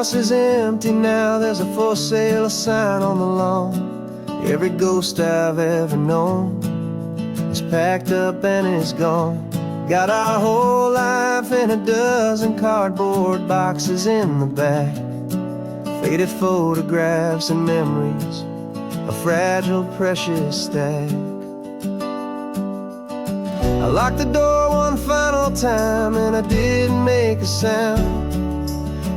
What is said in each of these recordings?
house is empty now, there's a for sale sign on the lawn. Every ghost I've ever known is packed up and is gone. Got our whole life in a dozen cardboard boxes in the back. Faded photographs and memories, a fragile, precious stack. I locked the door one final time and I didn't make a sound,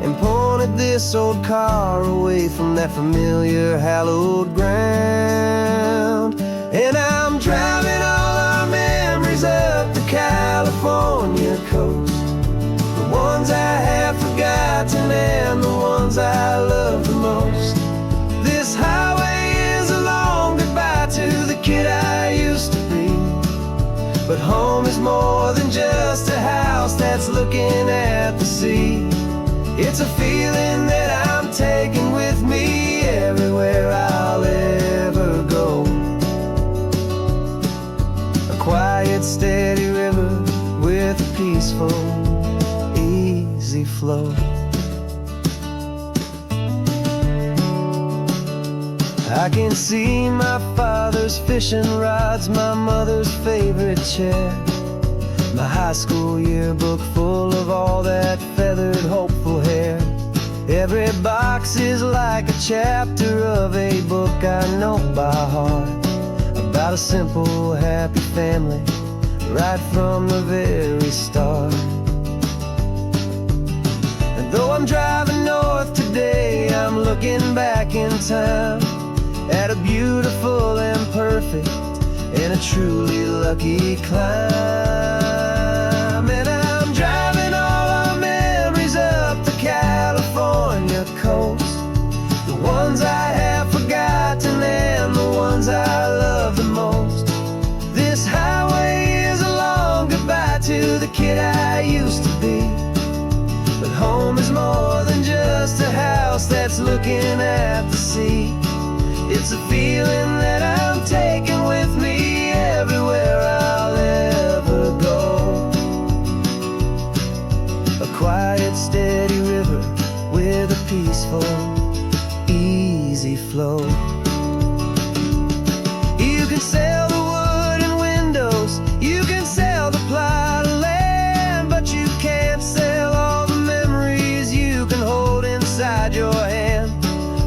and pointed this old car away from that familiar hallowed ground. And I'm driving all our memories up the California coast, the ones I have forgotten and the ones I love the most. This highway is a long goodbye to the kid I used to be, but home is more than just a house that's looking at the sea. It's a feeling that I'm taking with me everywhere I'll ever go. A quiet, steady river with a peaceful, easy flow. I can see my father's fishing rods, my mother's favorite chair, my high school yearbook full of all that feathered, hopeful hair. Every box is like a chapter of a book I know by heart, about a simple, happy family right from the very start. And though I'm driving north today, I'm looking back in time at a beautiful and perfect and a truly lucky climb. And I'm driving all our memories up the California coast, the ones I have forgotten and the ones I love the most. This highway is a long goodbye to the kid I used to be, but home is more than just a house that's looking at the sea. It's a feeling that I'm taking with me everywhere I'll ever go. A quiet, steady river with a peaceful, easy flow. You can sell the wood and windows, you can sell the plot of land, but you can't sell all the memories you can hold inside your hand.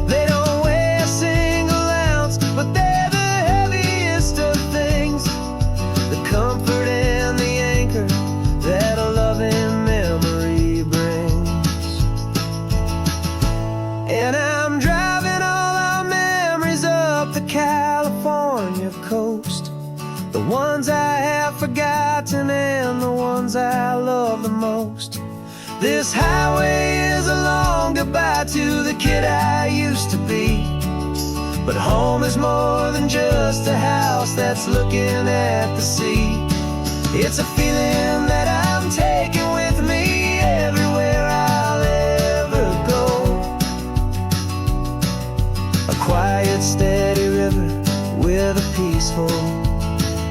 They don't weigh a single ounce, but they're the heaviest of things, the comfort and the anchor that a loving memory brings. And I'm driving all our memories up the California coast, the ones I have forgotten and the ones I love the most. This highway is a long goodbye to the kid I used to be, but home is more than just a house that's looking at the sea. It's a feeling that I'm taking with me everywhere I'll ever go. A quiet, steady river with a peaceful,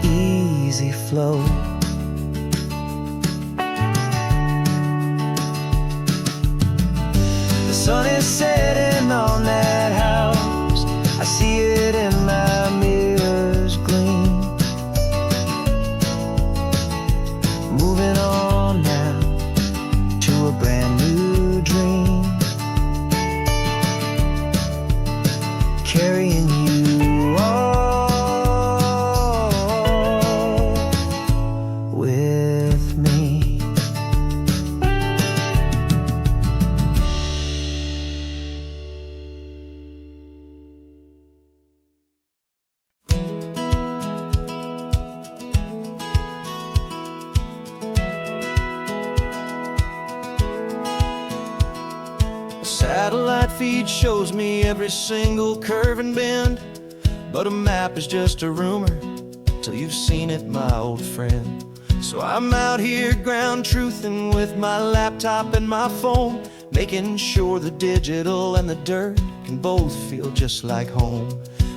easy flow. The sun is setting on that house, I see it in my mirror's gleam. Moving on now to a brand new dream, carrying you all with me. Satellite feed shows me every single curve and bend, but a map is just a rumor till you've seen it, my old friend. So I'm out here ground truthing with my laptop and my phone, making sure the digital and the dirt can both feel just like home.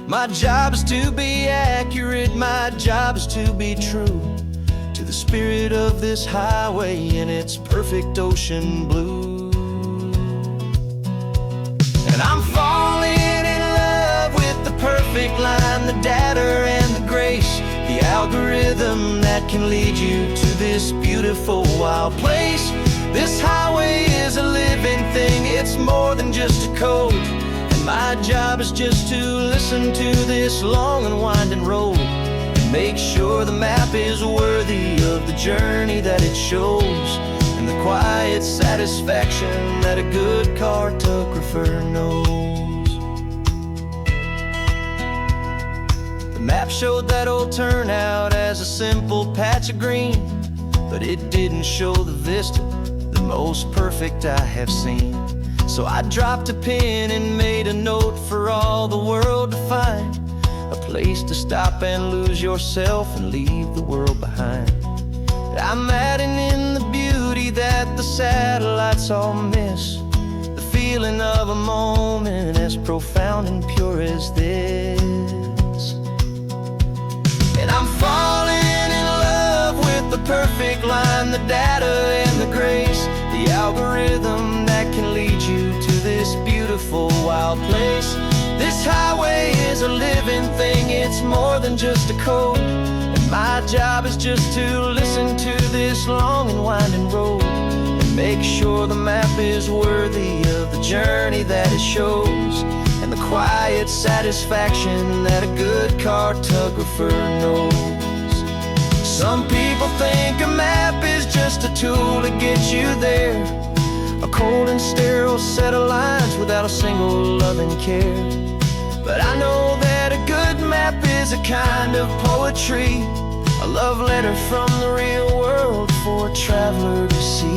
My job is to be accurate, my job is to be true to the spirit of this highway in its perfect ocean blue. algorithm that can lead you to this beautiful wild place. This highway is a living thing, it's more than just a code. And my job is just to listen to this long and winding road and make sure the map is worthy of the journey that it shows, and the quiet satisfaction that a good cartographer knows. The map showed that old turnout as a simple patch of green, but it didn't show the vista, the most perfect I have seen. So I dropped a pin and made a note for all the world to find, a place to stop and lose yourself and leave the world behind. I'm adding in the beauty that the satellites all miss, the feeling of a moment as profound and pure as this. And I'm falling in love with the perfect line, the data and the grace, the algorithm that can lead you to this beautiful wild place. This highway is a living thing, it's more than just a code. And my job is just to listen to this long and winding road and make sure the map is worthy of the journey that it shows, and the quiet satisfaction that a good cartographer knows. Some people think a map is just a tool to get you there, a cold and sterile set of lines without a single loving care. But I know that a good map is a kind of poetry, a love letter from the real world for a traveler to see.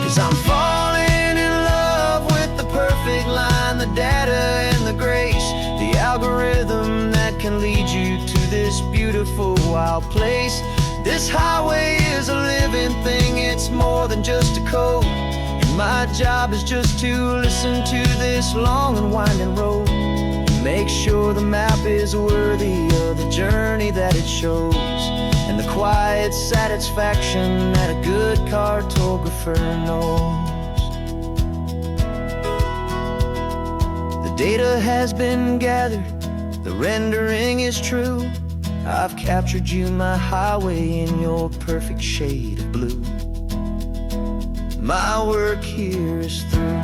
'Cause I'm falling in love with the perfect line, the data and the grace, the algorithm that can lead you to this beautiful wild place. This highway is a living thing, it's more than just a code. And my job is just to listen to this long and winding road and make sure the map is worthy of the journey that it shows, and the quiet satisfaction that a good cartographer knows. The data has been gathered, the rendering is true. I've captured you, my highway, in your perfect shade of blue. My work here is through.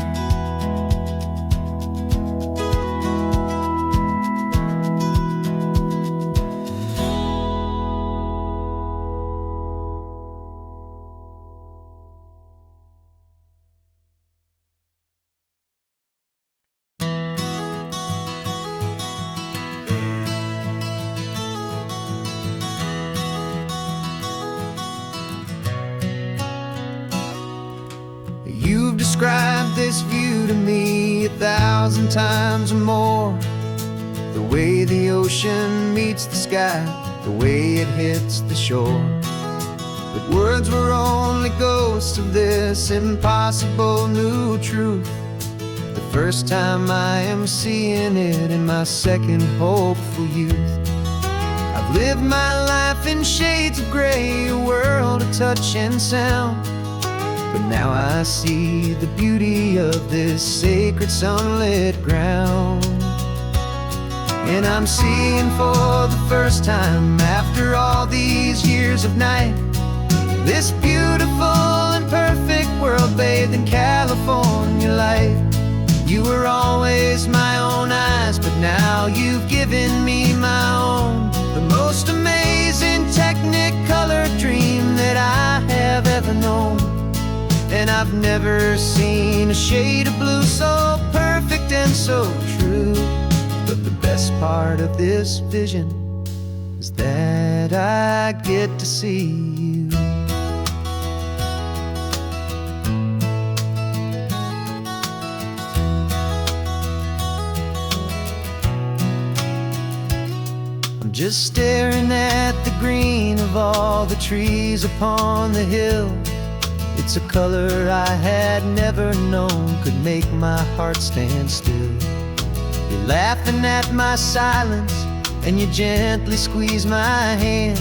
You've described this view to me 1,000 times or more. The way the ocean meets the sky, the way it hits the shore. But words were only ghosts of this impossible new truth. The first time I am seeing it in my second hopeful youth. I've lived my life in shades of gray, a world of touch and sound. But now I see the beauty of this sacred sunlit ground. And I'm seeing for the first time, after all these years of night, this beautiful and perfect world bathed in California light. You were always my own eyes, but now you've given me my own. The most amazing Technicolor dream that I have ever known. And I've never seen a shade of blue so perfect and so true. But the best part of this vision is that I get to see you. I'm just staring at the green of all the trees upon the hill. It It's a color I had never known could make my heart stand still. You're laughing at my silence, and you gently squeeze my hand.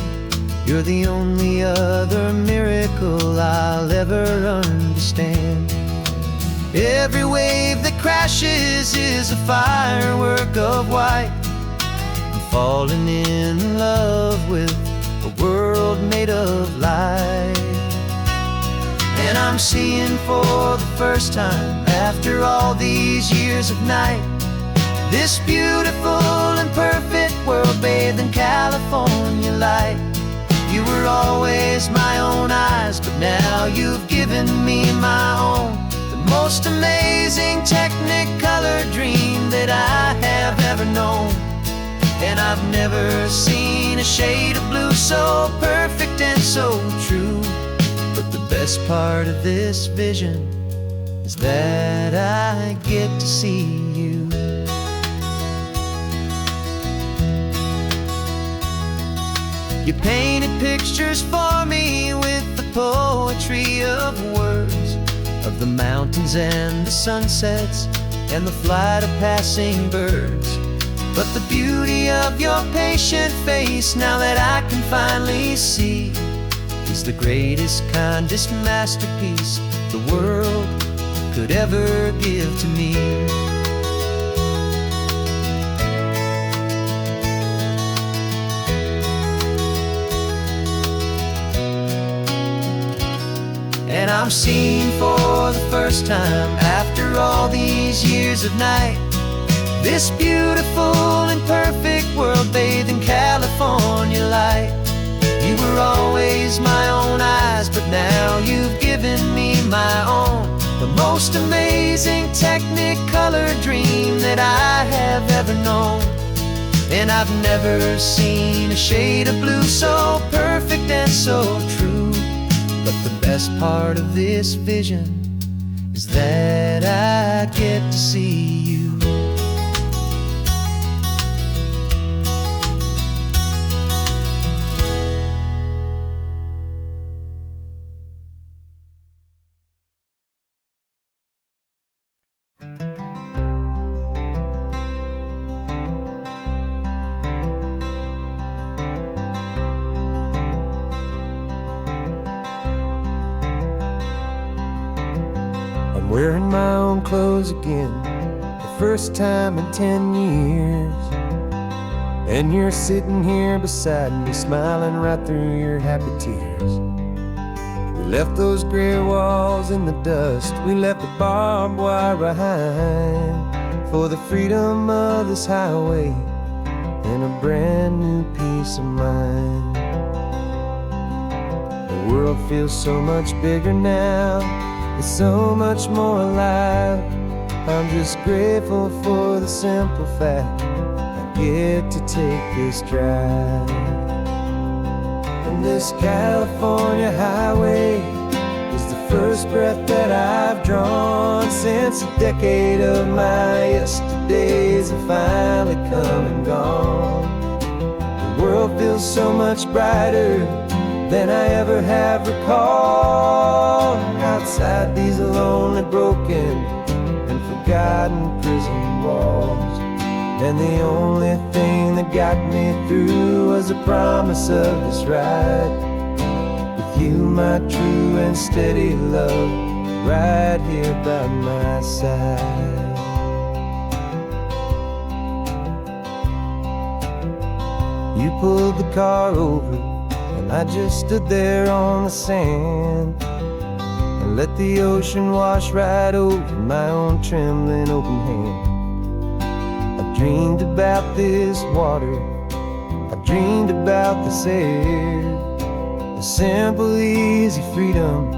You're the only other miracle I'll ever understand. Every wave that crashes is a firework of white. I'm falling in love with a world made of light. And I'm seeing for the first time, after all these years of night, this beautiful and perfect world bathed in California light. You were always my own eyes, but now you've given me my own. The most amazing technicolor dream that I have ever known. And I've never seen a shade of blue so perfect and so true. But the best part of this vision is that I get to see you. You painted pictures for me with the poetry of words, of the mountains and the sunsets and the flight of passing birds. But the beauty of your patient face, now that I can finally see, is the greatest, kindest masterpiece the world could ever give to me. And I'm seeing for the first time, after all these years of night, this beautiful and perfect world bathed in California light. You were always my own eyes, but now you've given me my own. The most amazing technicolor dream that I have ever known. And I've never seen a shade of blue so perfect and so true. But the best part of this vision is that I get to see you. I'm wearing my own clothes again, the first time in 10 years. And you're sitting here beside me, smiling right through your happy tears. We left those gray walls in the dust, we left the barbed wire behind, for the freedom of this highway and a brand new peace of mind. The world feels so much bigger now, it's so much more alive. I'm just grateful for the simple fact I get to take this drive. And this California highway is the first breath that I've drawn since a decade of my yesterdays have finally come and gone. The world feels so much brighter than I ever have recalled. Outside these lonely, broken, and forgotten prison walls. And the only thing that got me through was the promise of this ride. With you, my true and steady love, right here by my side. You pulled the car over, and I just stood there on the sand and let the ocean wash right over my own trembling open hand. I dreamed about this water, I dreamed about this air, the simple, easy freedom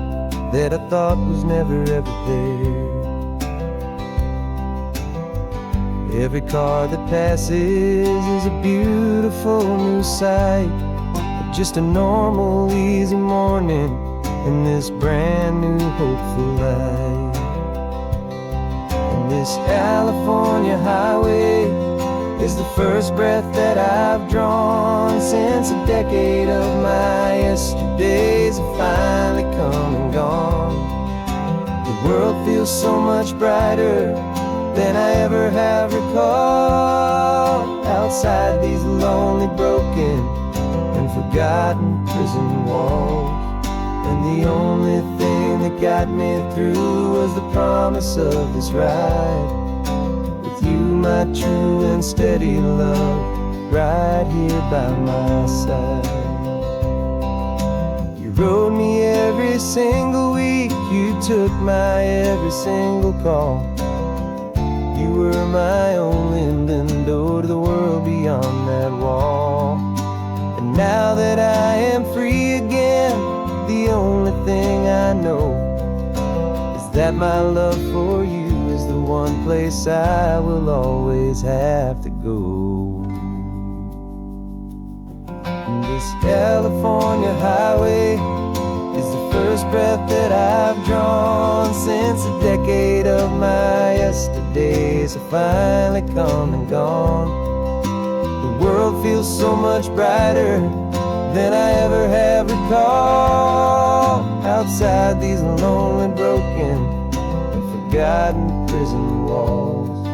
that I thought was never ever there. Every car that passes is a beautiful new sight, just a normal, easy morning in this brand new, hopeful life. And this California highway is the first breath that I've drawn since a decade of my yesterdays have finally come and gone. world feels so much brighter than I ever have recalled. Outside these lonely, broken, and forgotten prison walls. And the only thing that got me through was the promise of this ride. With you, my true and steady love, right here by my side. You rode me every single week, you took my every single call. You were my only window to the world beyond that wall. And now that I am free again, the only thing I know is that my love for you is the one place I will always have to go. And this California highway is the first breath that I've drawn since a decade of my yesterdays have finally come and gone. The world feels so much brighter than I ever have recalled. Outside these lonely, broken, and forgotten prison walls.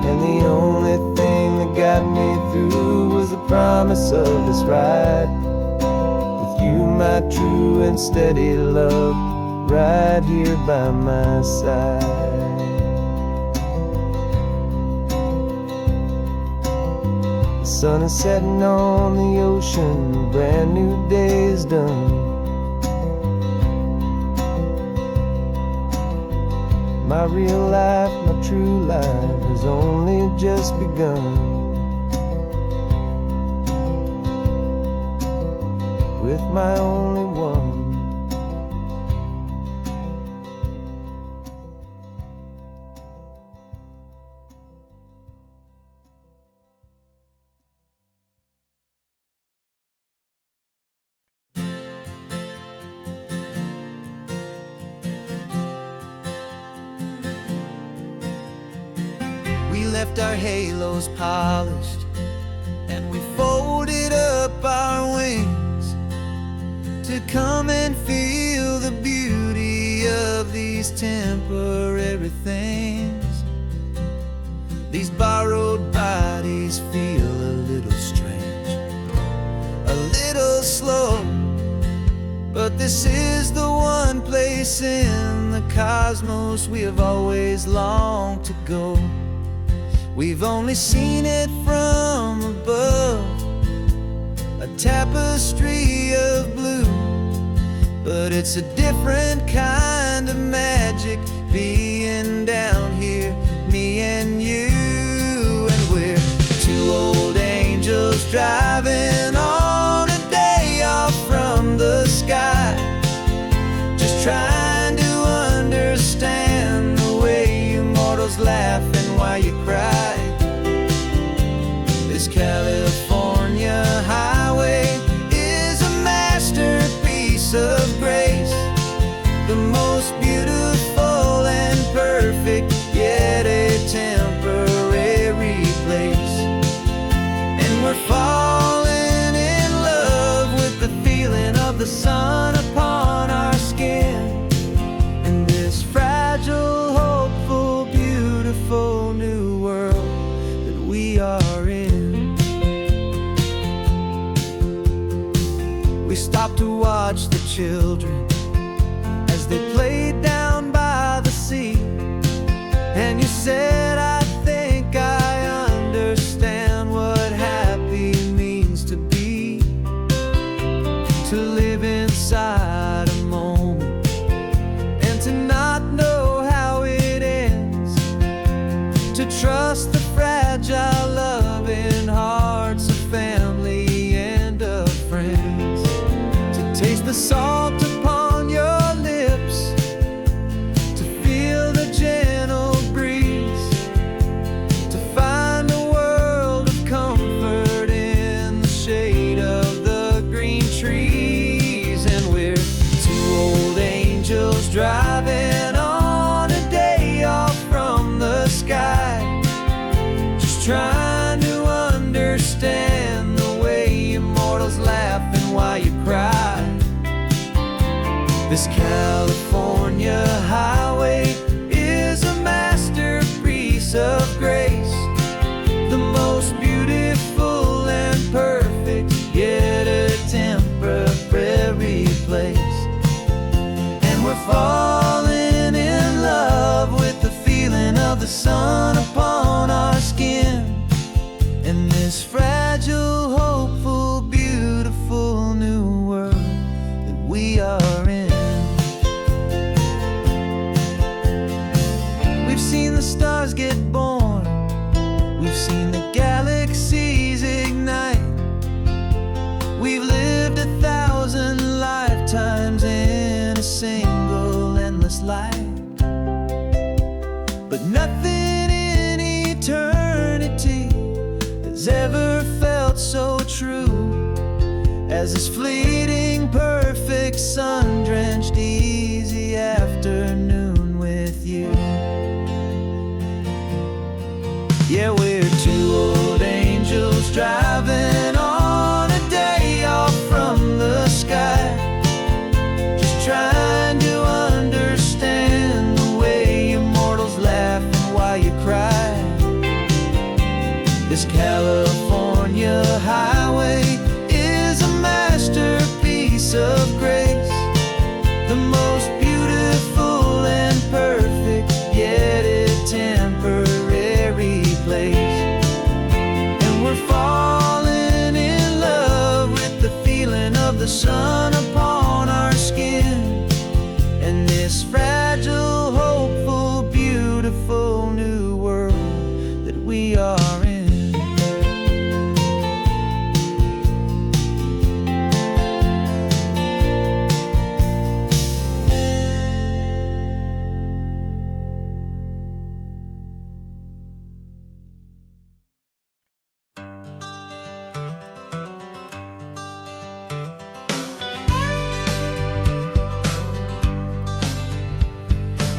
And the only thing that got me through was the promise of this ride. With you, my true and steady love, right here by my side. The sun is setting on the ocean, a brand new day is done. My real life, my true life has only just begun. With my only one. We left our halos polished, and we folded up our wings to come and feel the beauty of these temporary things. These borrowed bodies feel a little strange, a little slow, but this is the one place in the cosmos we have always longed to go. We've only seen it from above, a tapestry of blue, but it's a different kind of magic being down here, me and you. And we're two old angels driving on a day off from the sky, just trying to understand the way you mortals laugh and why you cry. This California highway is a masterpiece of grace, the most beautiful and perfect, yet a temporary place. And we're falling in love with the feeling of the sun upon our skin, in this fragile, hopeful, beautiful new world that we are in. We stopped to watch the children as they played down by the sea, and you said, I think I understand what happy means to be, to live inside a moment and to not know how it ends, to trust the fragile loving hearts of family and of friends, to taste the salt upon your lips, to feel the gentle breeze, to find a world of comfort in the shade of the green trees. And we're two old angels driving on a day off from the sky, just trying to understand the way you mortals laugh and why you cry. This California highway stars get born. We've seen the galaxies ignite. We've lived 1,000 lifetimes in a single endless life. But nothing in eternity has ever felt so true as this fleeting, perfect, sun-drenched, easy afternoon with you. Yeah, we're two old angels driving on a day off from the sky, just trying to understand the way you mortals laugh and why you cry. This California highway is a masterpiece of grace, the most beautiful and perfect, yet it's temporary place. And we're falling in love with the feeling of the sun upon our skin, and this fragile, hopeful, beautiful new world that we are in.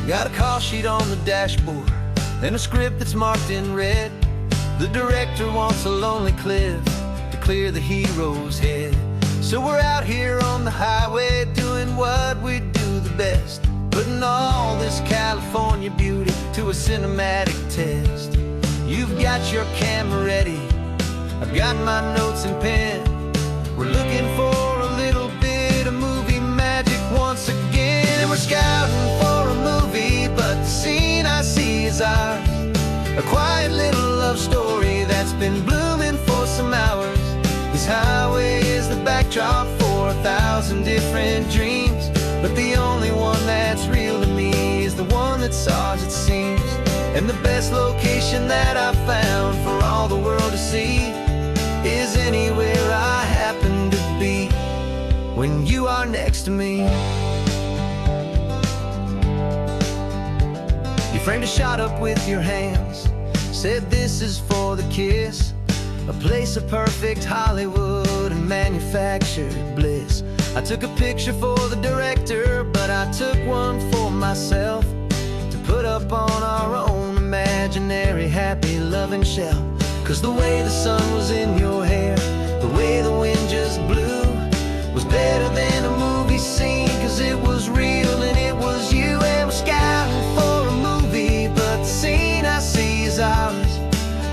Got a call sheet on the dashboard and a script that's marked in red. The director wants a lonely cliff to clear the hero's head. So we're out here on the highway doing what we do the best, putting all this California beauty to a cinematic test. You've got your camera ready, I've got my notes and pen. We're looking for a little bit of movie magic once again. And we're scouting for a movie, but the scene I see is ours. A quiet little love story that's been blooming for some hours. This highway is the backdrop for 1,000 different dreams, but the only one that's real to me is the one that's ours, it seems. And the best location that I've found for all the world to see is anywhere I happen to be when you are next to me. You framed a shot up with your hands, said this is for the kiss, a place of perfect Hollywood and manufactured bliss. I took a picture for the director, but I took one for myself to put up on our own imaginary happy loving shelf. Cause the way the sun was in your hair, the way the wind just blew, was better than a movie scene. Cause it was real and it was you. And we're scouting for a movie, but the scene I see is ours.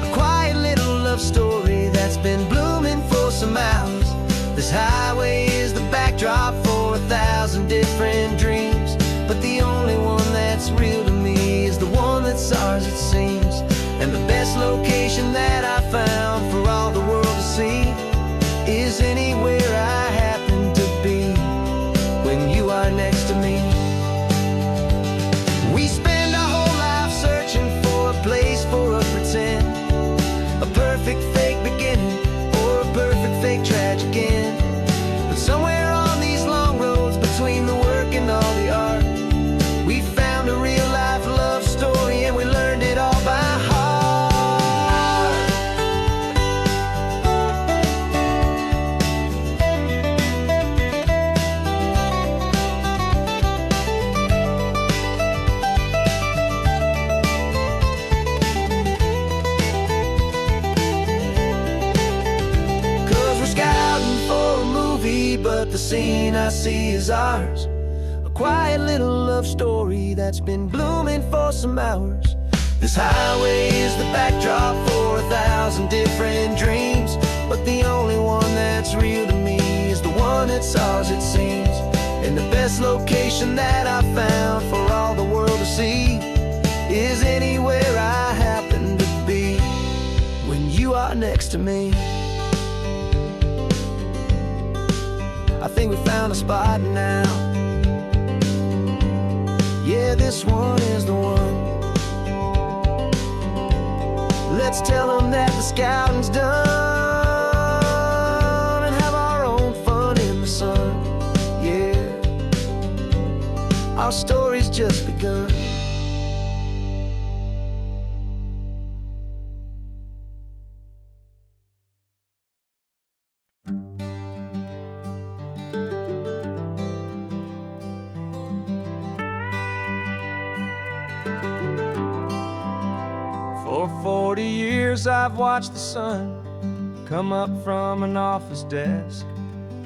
A quiet little love story that's been blooming for some hours. This highway is the backdrop for 1,000 different dreams, but the only one that's real to me is the one that's ours, it seems. And the best location that I found for all the world to see is anywhere I happen to be when you are next to me. We spend our whole life searching for a place for a pretend, a perfect fake beginning or a perfect fake tragic end. But somewhere on these long roads between the work and all the art, we found a real life love story, and we learned it all by heart. But the scene I see is ours. A quiet little love story that's been blooming for some hours. This highway is the backdrop for 1,000 different dreams, but the only one that's real to me is the one that's ours, it seems. And the best location that I found for all the world to see is anywhere I happen to be when you are next to me. I think we found a spot now. Yeah, this one is the one. let's tell them that the scouting's done and have our own fun in the sun. Yeah, our story's just begun. For 40 years I've watched the sun come up from an office desk,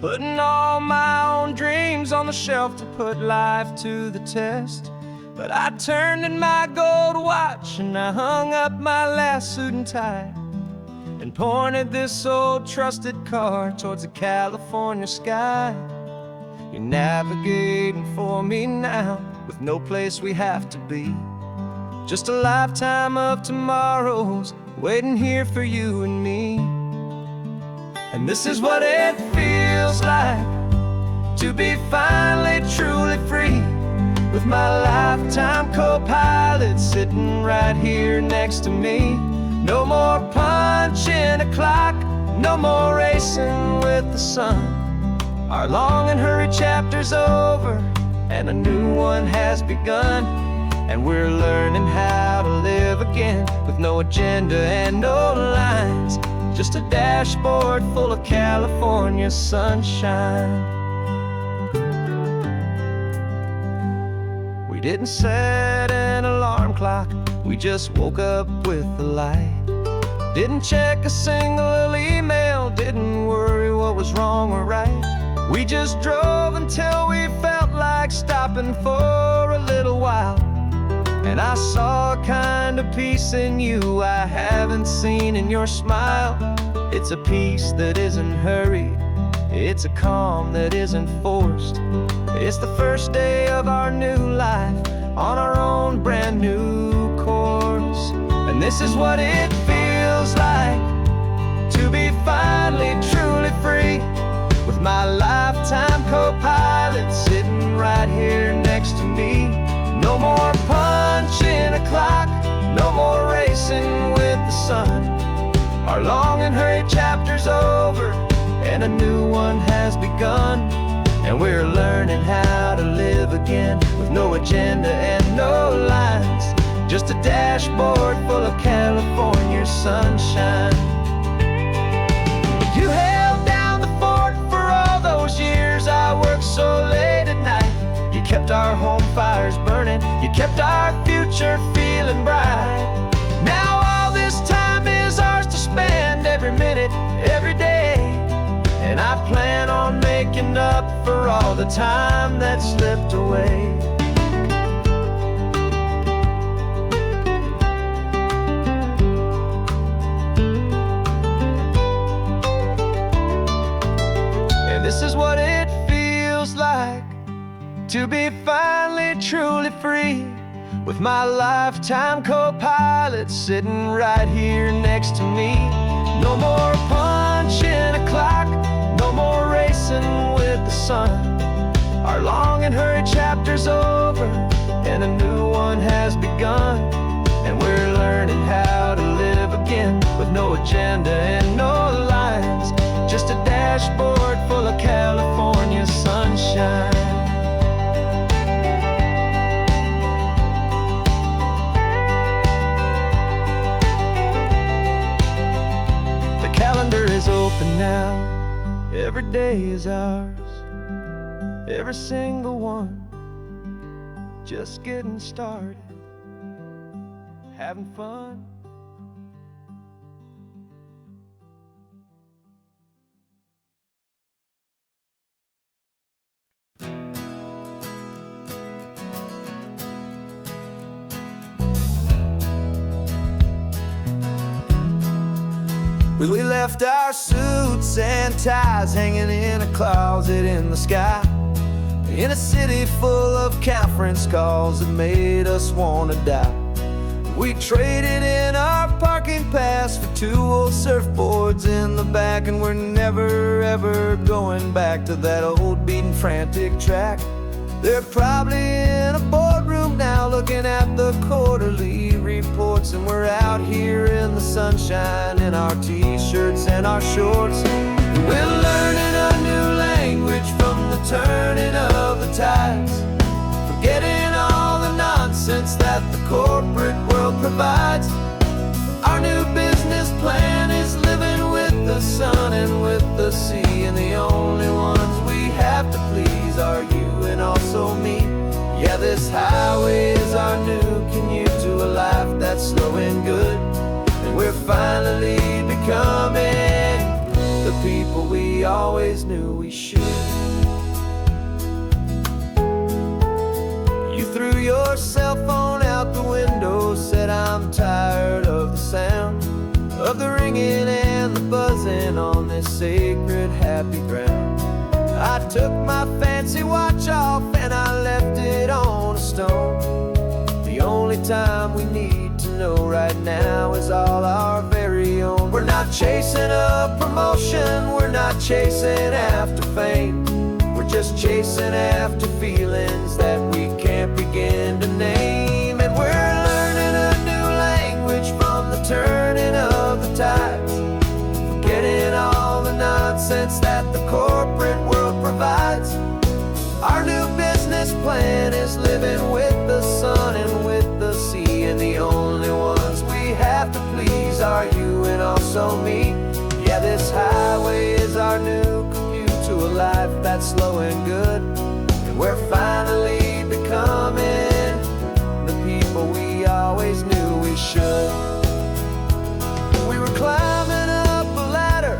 putting all my own dreams on the shelf to put life to the test. But I turned in my gold watch and I hung up my last suit and tie and pointed this old trusted car towards the California sky. You're navigating for me now with no place we have to be, just a lifetime of tomorrows waiting here for you and me. And this is what it feels like to be finally truly free, with my lifetime co-pilot sitting right here next to me. No more punching a clock, no more racing with the sun. Our long and hurried chapter's over and a new one has begun. And we're learning how to live again with no agenda and no lines, just a dashboard full of California sunshine. We didn't set an alarm clock, we just woke up with the light. Didn't check a single email, didn't worry what was wrong or right. We just drove until we felt like stopping for a little while. And I saw a kind of peace in you I haven't seen in your smile. It's a peace that isn't hurried, it's a calm that isn't forced. It's the first day of our new life on our own brand new course. And this is what it feels like to be finally truly free, with my lifetime co-pilot sitting right here next to me. No more punching a clock, no more racing with the sun. Our long and hurried chapter's over and a new one has begun. And we're learning how to live again with no agenda and no lines, just a dashboard full of California sunshine. You held down the fort for all those years I worked so late at night. You kept our home fires burning, you kept our future feeling bright. Now all this time is ours to spend, every minute, every day. And I plan on making up for all the time that slipped away. And this is what it feels like to be finally truly free, with my lifetime co-pilot sitting right here next to me. No more punching a clock, no more racing with the sun. Our long and hurried chapter's over and a new one has begun. And we're learning how to live again with no agenda and no lines, just a dashboard full of California sunshine. Calendar is open now, every day is ours, every single one, just getting started, having fun. We left our suits and ties hanging in a closet in the sky, in a city full of conference calls that made us want to die. We traded in our parking pass for 2 old surfboards in the back, and we're never ever going back to that old beaten frantic track. They're probably in a boardroom now looking at the quarterly reports, and we're out here in the sunshine in our t-shirts and our shorts. We're learning a new language from the turning of the tides, forgetting all the nonsense that the corporate world provides. Our new business plan is living with the sun and with the sea, and the only ones we have to please are you and also me. Yeah, this highway is our new commute to a life that's slow and good, and we're finally becoming the people we always knew we should. You threw your cell phone out the window, said I'm tired of the sound of the ringing and the buzzing on this sacred happy ground. I took my fancy watch off and I left it on a stone. The only time we need to know right now is all our very own. We're not chasing a promotion, we're not chasing after fame, we're just chasing after feelings that we can't begin to name. And we're learning a new language from the turning of the tides, forgetting all the nonsense that the corporate world provides. Our new business plan is living with the sun and with the sea, and the only ones we have to please are you and also me. Yeah, this highway is our new commute to a life that's slow and good, and we're finally becoming the people we always knew we should. We were climbing up a ladder,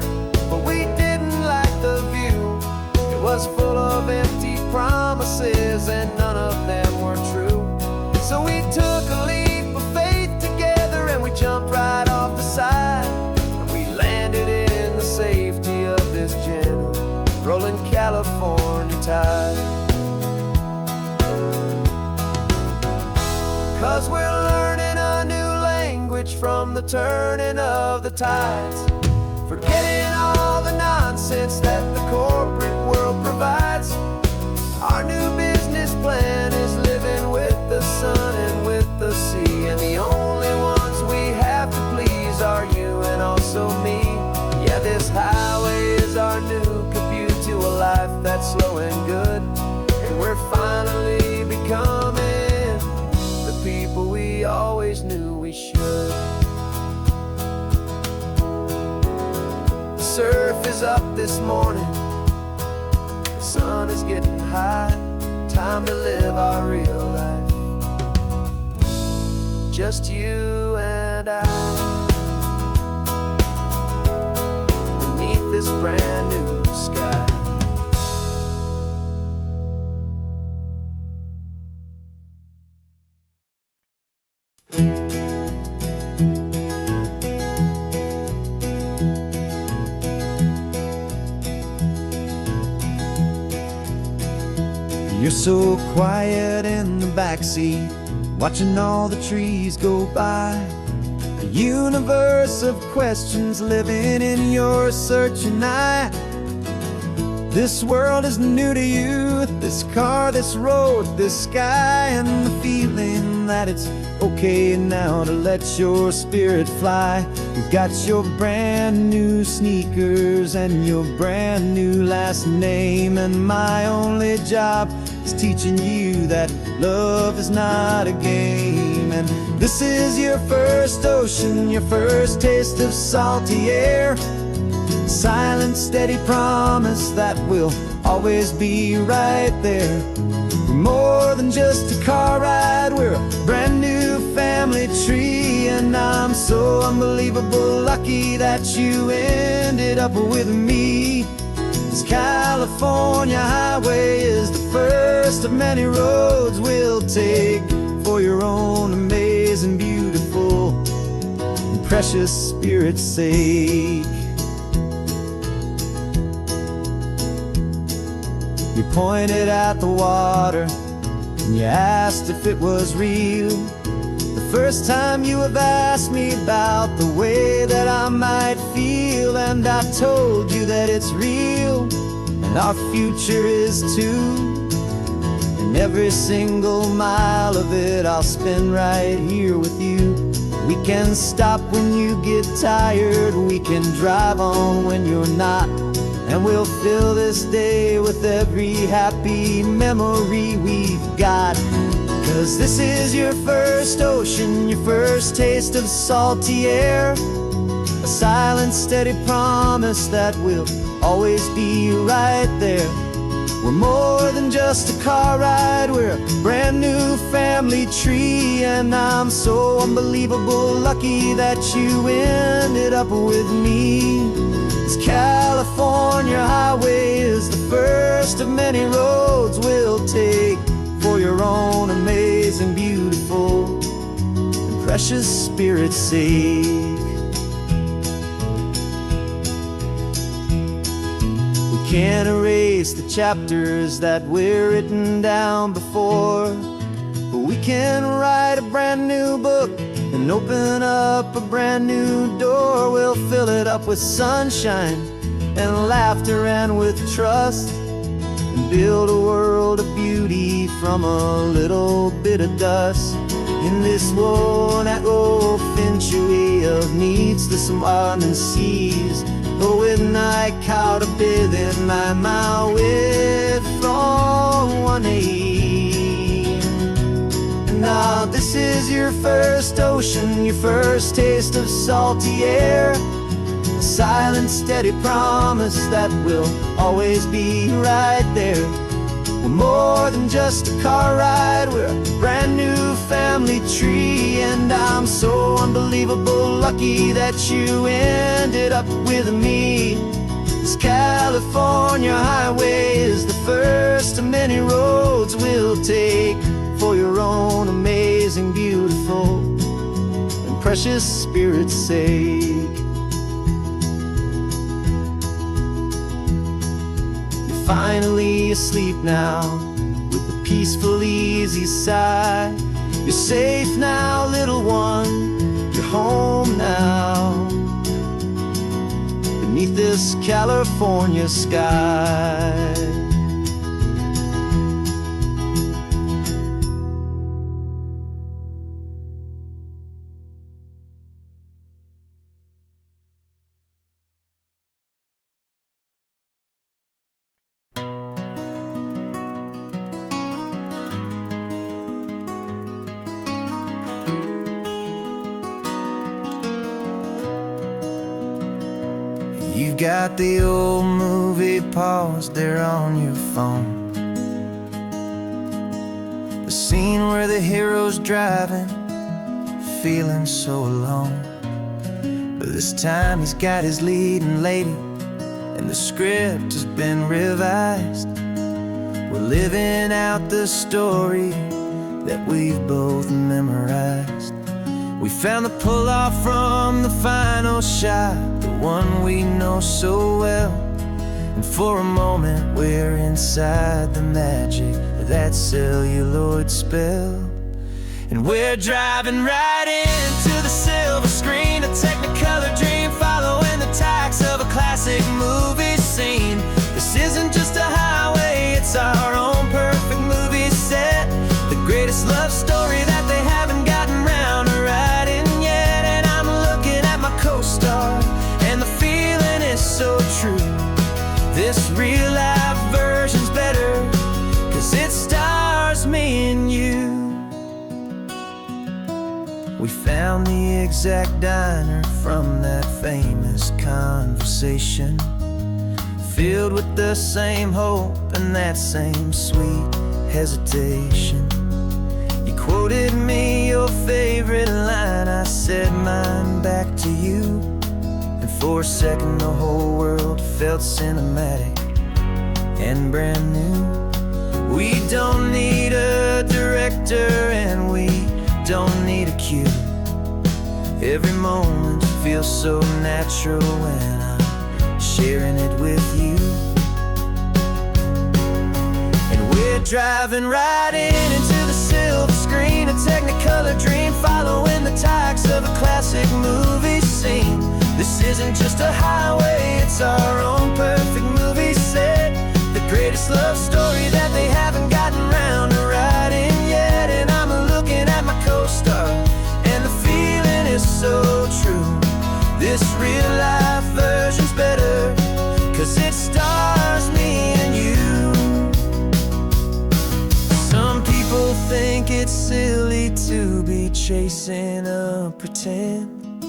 but we didn't like the view. It was full of empty promises and none of them were true. So we took a leap of faith together and we jumped right off the side, and we landed in the safety of this gentle rolling California tide. 'Cause we're learning a new language from the turning of the tides, forgetting all the nonsense that the corporate world provides. Our new business plan is living with the sun and with the sea, and the only ones we have to please are you and also me. Yeah, this highway is our new commute to a life that's slow and good, and we're finally becoming the people we always knew we should. The surf is up this morning, the sun is getting high, time to live our real life, just you and I, beneath this brand new sky. You're so quiet in the backseat, watching all the trees go by. A universe of questions living in your searching eye. This world is new to you, this car, this road, this sky, and the feeling that it's okay now to let your spirit fly. You've got your brand new sneakers and your brand new last name, and my only job is teaching you that love is not a game. And this is your first ocean, your first taste of salty air, silent, steady promise that we'll always be right there. We're more than just a car ride, we're a brand new family tree, and I'm so unbelievable lucky that you ended up with me. This California highway is the first of many roads we'll take for your own amazing, beautiful, and precious spirit's sake. You pointed at the water and you asked if it was real. The first time you have asked me about the way that I might feel, and I told you that it's real and our future is too. And every single mile of it I'll spend right here with you. We can stop when you get tired, we can drive on when you're not, and we'll fill this day with every happy memory we've got. 'Cause this is your first ocean, your first taste of salty air, a silent, steady promise that we'll always be right there. We're more than just a car ride, we're a brand new family tree. And I'm so unbelievable lucky that you ended up with me. This California highway is the first of many roads we'll take for your own amazing, beautiful, and precious spirit's sake. Can't erase the chapters that we're written down before, but we can write a brand new book and open up a brand new door. We'll fill it up with sunshine and laughter and with trust, and build a world of beauty from a little bit of dust. In this world that century of needs the surrounding seas, with night caught a bit in my mouth with from one aim. And now this is your first ocean, your first taste of salty air, a silent, steady promise that we'll always be right there. We're more than just a car ride, we're a brand new family tree. And I'm so unbelievable lucky that you ended up with me. This California highway is the first of many roads we'll take for your own amazing, beautiful, and precious spirit's sake. Finally asleep now, with a peaceful, easy sigh. You're safe now, little one, you're home now, beneath this California sky. You've got the old movie paused there on your phone, the scene where the hero's driving, feeling so alone. But this time he's got his leading lady, and the script has been revised. We're living out the story that we've both memorized. We found the pull-off from the final shot, the one we know so well. And for a moment we're inside the magic of that celluloid spell. And we're driving right into the silver screen, a Technicolor dream, following the tacks of a classic movie scene. This isn't just a highway, it's our own perfect movie set, the greatest love story that they haven't gotten round to writing yet. And I'm looking at my co-star, and the feeling is so true. This real life version's better, 'cause it stars me and you. We found the exact diner from that famous conversation, filled with the same hope and that same sweet hesitation. You quoted me your favorite line, I said mine back to you. And for a second the whole world felt cinematic and brand new. We don't need a director and we don't need a cue. Every moment feels so natural when I'm sharing it with you. And we're driving right into the silver screen, a Technicolor dream, following the tacks of a classic movie scene. This isn't just a highway, it's our own perfect movie set, the greatest love story that they haven't gotten round to write. it's silly to be chasing a pretend,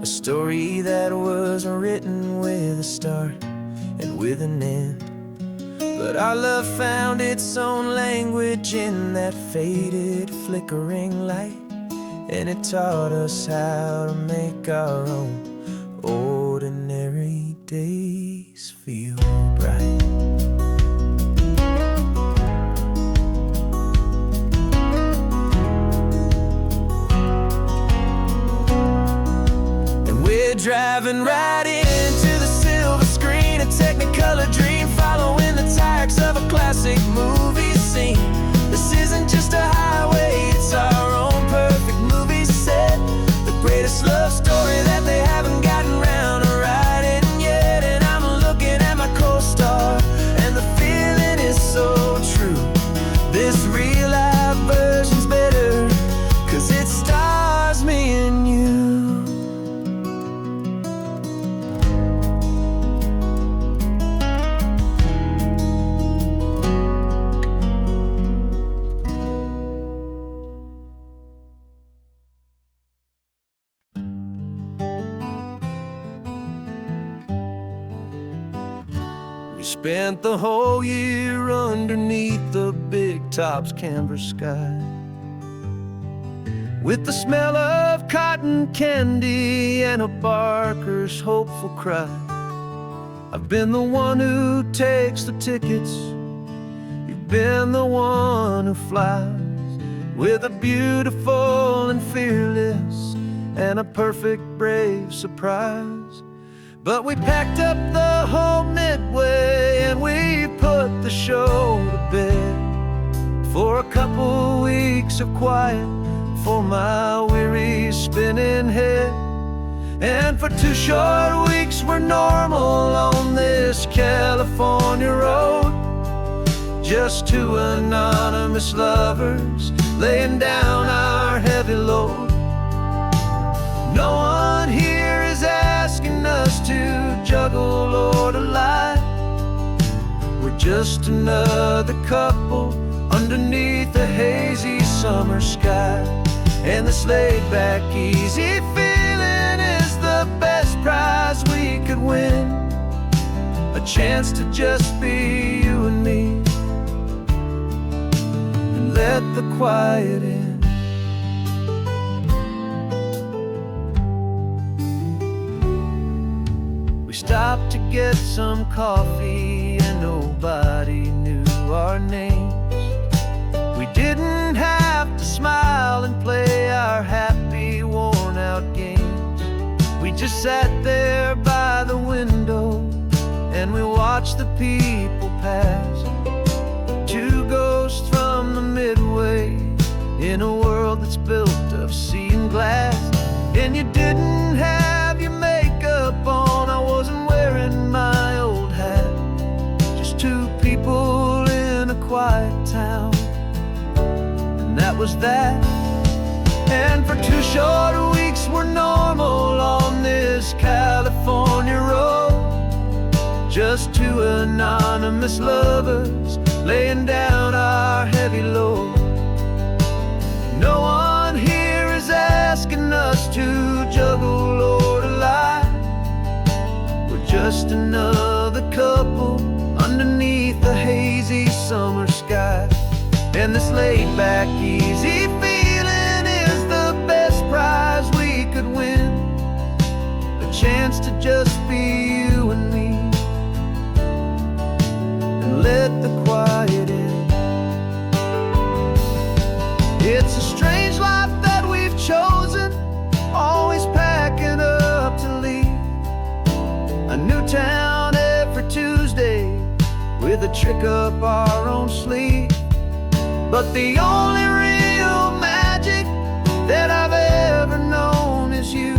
a story that was written with a start and with an end. But our love found its own language in that faded, flickering light, and it taught us how to make our own ordinary days feel bright. Driving right into the silver screen, a Technicolor dream, following the tires of a classic movie scene. This isn't just a highway, it's our own perfect movie set, the greatest love story that they haven't gotten round to writing yet. And I'm looking at my co-star, and the feeling is so true. This real life version's better, 'cause it stars me and you. Spent the whole year underneath the big top's canvas sky, with the smell of cotton candy and a barker's hopeful cry. I've been the one who takes the tickets, you've been the one who flies, with a beautiful and fearless and a perfect brave surprise. But we packed up the whole Midway and we put the show to bed, for a couple weeks of quiet for my weary spinning head. And for 2 short weeks we're normal on this California road, just 2 anonymous lovers laying down our heavy load. No one here is asking us to juggle or to lie. We're just another couple underneath the hazy summer sky. And this laid-back, easy feeling is the best prize we could win, a chance to just be you and me, and let the quiet in. Stopped to get some coffee and nobody knew our names. We didn't have to smile and play our happy, worn-out games. We just sat there by the window and we watched the people pass, 2 ghosts from the Midway in a world that's built of sea and glass. And you didn't have your makeup on, I wasn't wearing my old hat, just 2 people in a quiet town, and that was that. And for 2 short weeks we're normal on this California road, just 2 anonymous lovers laying down our heavy load. No one here is asking us to juggle or to lie. We're just another couple underneath the hazy summer sky. And this laid-back, easy feeling is the best prize we could win, a chance to just be you and me, and let the quiet in. It's a strange life that we've chosen, always packing up to leave a new town every Tuesday with a trick up our own sleeve. But the only real magic that I've ever known is you,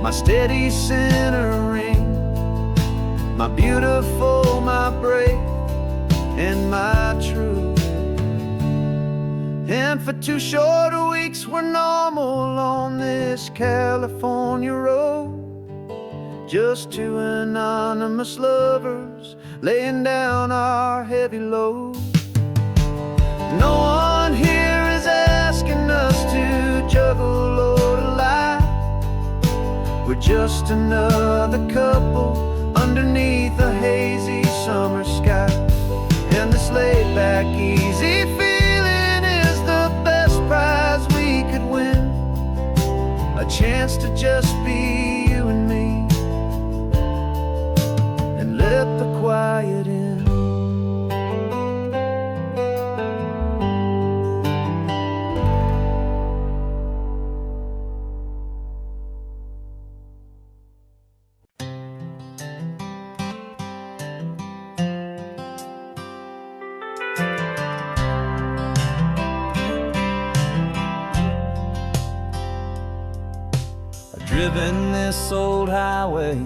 my steady centering, my beautiful, my brave, and my true. And for 2 short weeks we're normal on this California road, just 2 anonymous lovers laying down our heavy load. No one here just another couple underneath a hazy summer sky. And this laid back, easy feeling is the best prize we could win. A chance to just be you and me, and let the quiet in. I've driven this old highway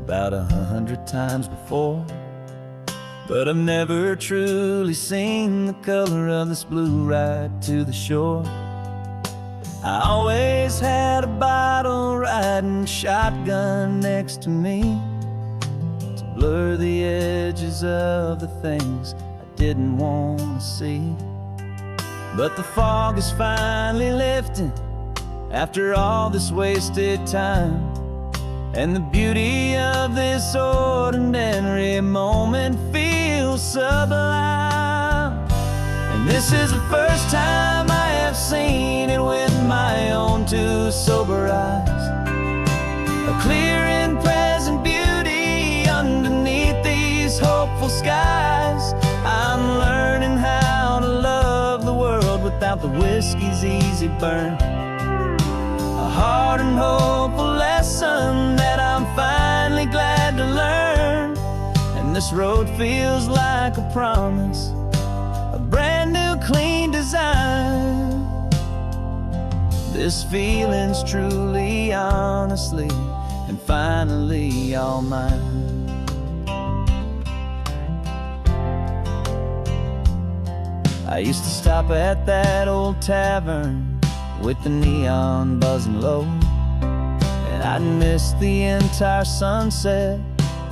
about 100 times before, but I've never truly seen the color of this blue right to the shore. I always had a bottle riding shotgun next to me to blur the edges of the things I didn't want to see. But the fog is finally lifting after all this wasted time, and the beauty of this ordinary moment feels sublime. And this is the first time I have seen it with my own two sober eyes. A clear and present beauty underneath these hopeful skies. I'm learning how to love the world without the whiskey's easy burn. A hard and hopeful lesson that I'm finally glad to learn. And this road feels like a promise, a brand new clean design. This feeling's truly, honestly, and finally all mine. I used to stop at that old tavern with the neon buzzing low, and I'd miss the entire sunset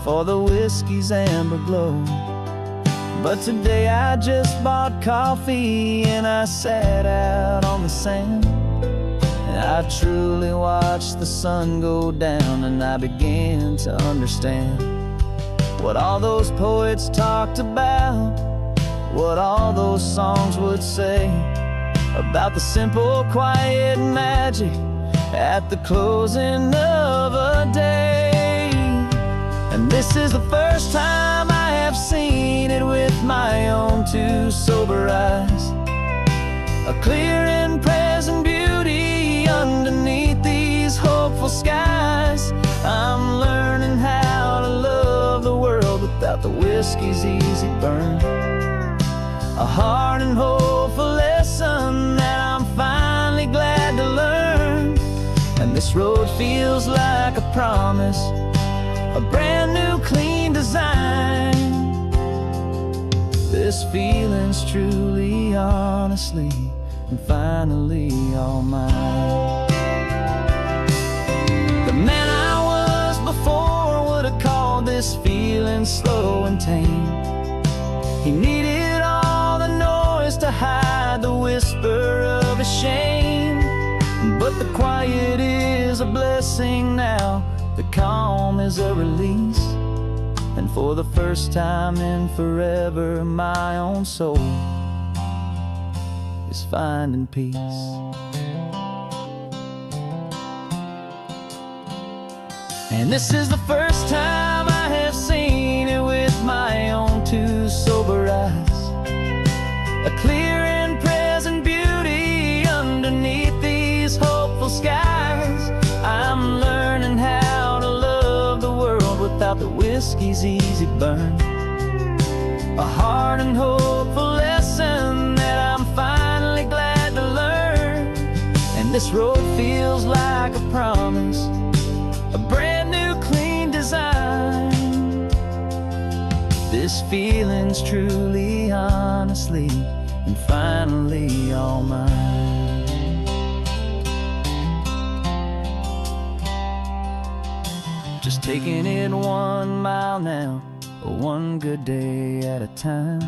for the whiskey's amber glow. But today I just bought coffee and I sat out on the sand, and I truly watched the sun go down, and I began to understand what all those poets talked about, what all those songs would say about the simple, quiet magic at the closing of a day. And this is the first time I have seen it with my own two sober eyes. A clear and present beauty underneath these hopeful skies. I'm learning how to love the world without the whiskey's easy burn. A hard and hopeful lesson that I'm finally glad to learn. And this road feels like a promise, a brand new clean design. This feeling's truly, honestly, and finally all mine. The man I was before would have called this feeling slow and tame. He needed all the noise to hide the whisper of his shame. But the quiet is a blessing now, the calm is a release. And for the first time in forever, my own soul is finding peace. And this is the first time I have seen it with my own two sober eyes. A clear and present beauty underneath these hopeful skies. I'm learning how to love the world without the whiskey's easy burn. A hard and hopeful lesson that I'm finally glad to learn. And this road feels like a promise, a brand new clean design. This feeling's truly, honestly, and finally all mine. Just taking it 1 mile now, one good day at a time.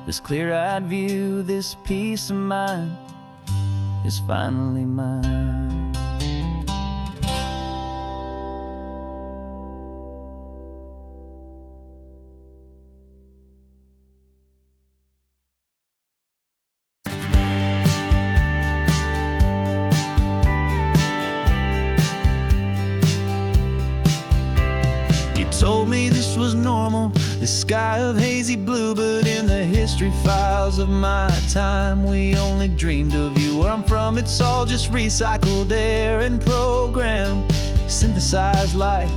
This clear-eyed view, this peace of mind is finally mine. The sky of hazy blue, but in the history files of my time, we only dreamed of you. Where I'm from, it's all just recycled air and programmed, synthesized light.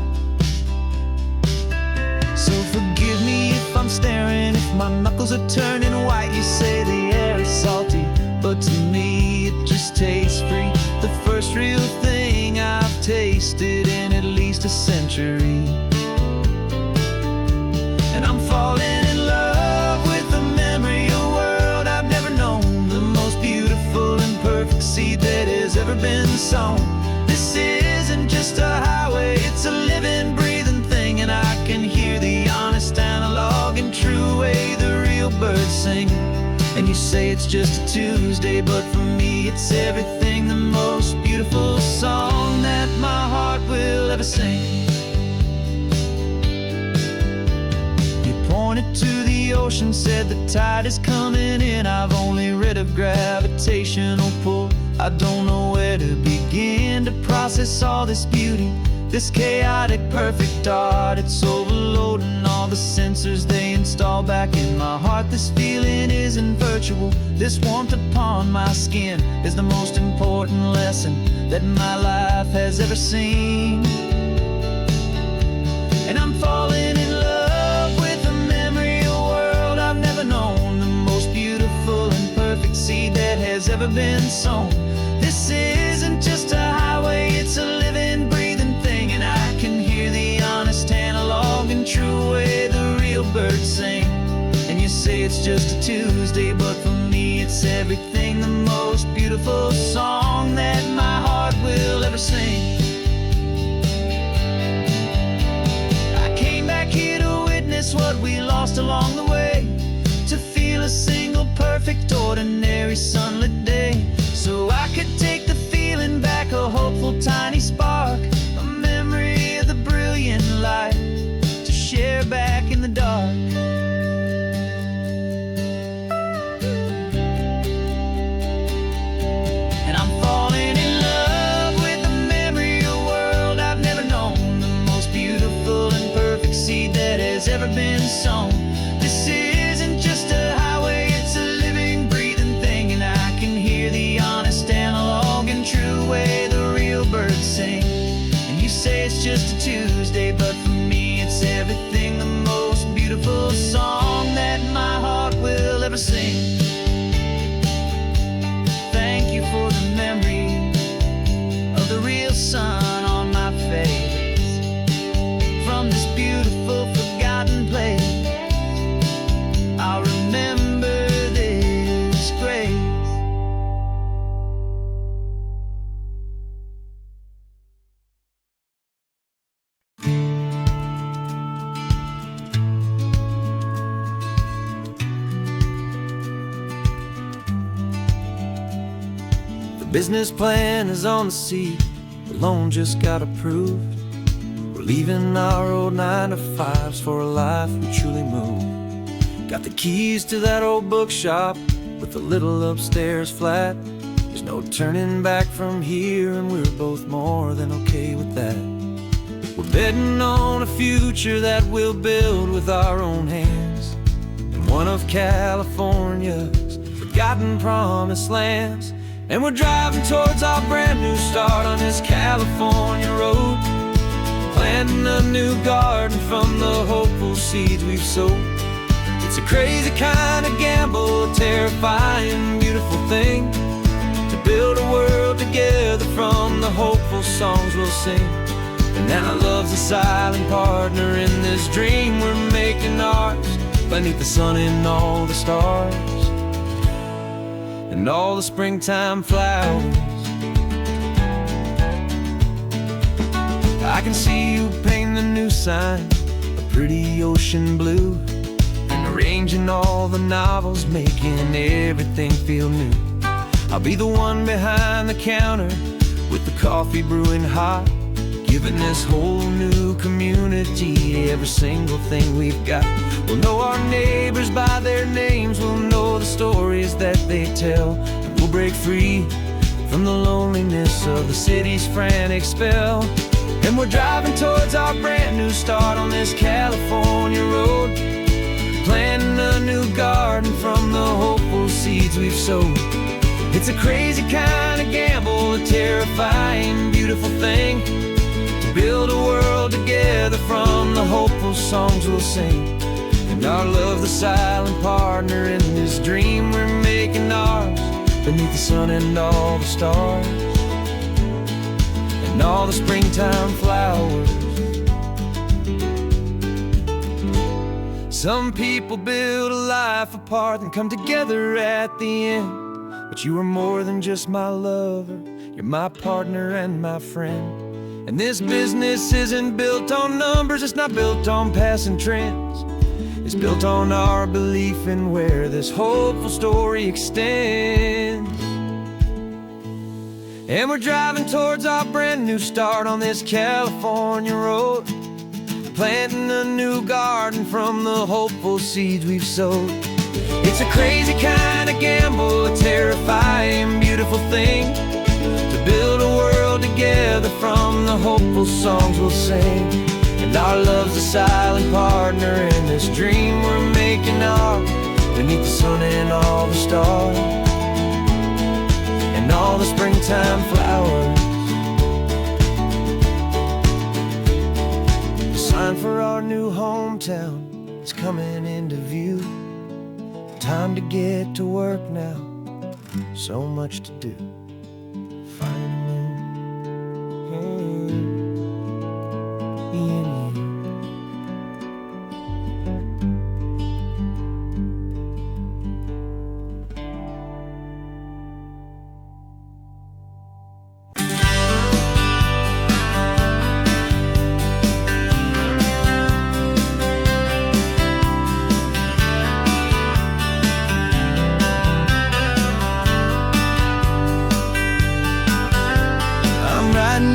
So forgive me if I'm staring, if my knuckles are turning white. You say the air is salty, but to me it just tastes free. The first real thing I've tasted in at least a century. And I'm falling in love with the memory of a world I've never known, the most beautiful and perfect seed that has ever been sown. This isn't just a highway, it's a living, breathing thing, and I can hear the honest analog and true way the real birds sing. And you say it's just a Tuesday, but for me it's everything, the most beautiful song that my heart will ever sing. You pointed to the ocean, said the tide is coming in. I've only read of gravitational pull. I don't know where to begin to process all this beauty, this chaotic perfect art. It's overloading all the sensors they install back in my heart. This feeling isn't virtual, this warmth upon my skin is the most important lesson that my life has ever seen. And I'm falling in love with the memory of a world I've never known, the most beautiful and perfect seed that has ever been sown. This isn't just a highway, it's a living, breathing thing, and I can hear the honest analog and true way the real birds sing. And you say it's just a Tuesday, but for me it's everything, the most beautiful song that my heart will ever sing. I came back here to witness what we lost along the way, to feel a single perfect ordinary sunlit day, so I could take the feeling back, a hopeful tiny spark, a memory of the brilliant light to share back in the dark. And I'm falling in love with the memory of a world I've never known, the most beautiful and perfect seed that has ever been sown. This isn't just a highway, it's a living, breathing thing, and I can hear the honest analog and true way the real birds sing. And you say it's just a Tuesday, but for me it's everything, the most beautiful song that my heart will ever sing. Thank you for the memory of the real sun on my face, from this beautiful forgotten place. I'll remember this grace. The business plan is on the seat, the loan just got approved. We're leaving our old 9-to-5s for a life we truly move. Got the keys to that old bookshop with the little upstairs flat. There's no turning back from here, and we're both more than okay with that. We're betting on a future that we'll build with our own hands, in one of California's forgotten promised lands. And we're driving towards our brand new start on this California road, planting a new garden from the hopeful seeds we've sowed. It's a crazy kind of gamble, a terrifying, beautiful thing, to build a world together from the hopeful songs we'll sing. And now love's a silent partner in this dream we're making ours, beneath the sun and all the stars and all the springtime flowers. I can see you painting the new sign, a pretty ocean blue, and arranging all the novels, making everything feel new. I'll be the one behind the counter with the coffee brewing hot, giving this whole new community every single thing we've got. We'll know our neighbors by their names, we'll know the stories that they tell, and we'll break free from the loneliness of the city's frantic spell. And we're driving towards our brand new start on this California road, planting a new garden from the hopeful seeds we've sowed. It's a crazy kind of gamble, a terrifying, beautiful thing, to build a world together from the hopeful songs we'll sing. And our love, the silent partner in this dream we're making ours, beneath the sun and all the stars, and all the springtime flowers. Some people build a life apart and come together at the end, but you are more than just my lover, you're my partner and my friend. And this business isn't built on numbers, it's not built on passing trends. It's built on our belief in where this hopeful story extends. And we're driving towards our brand new start on this California road, planting a new garden from the hopeful seeds we've sowed. It's a crazy kind of gamble, a terrifying, beautiful thing, to build a world together from the hopeful songs we'll sing. And our love's a silent partner in this dream we're making ours, beneath the sun and all the stars, and all the springtime flowers. The sign for our new hometown is coming into view. Time to get to work now, so much to do. Finding in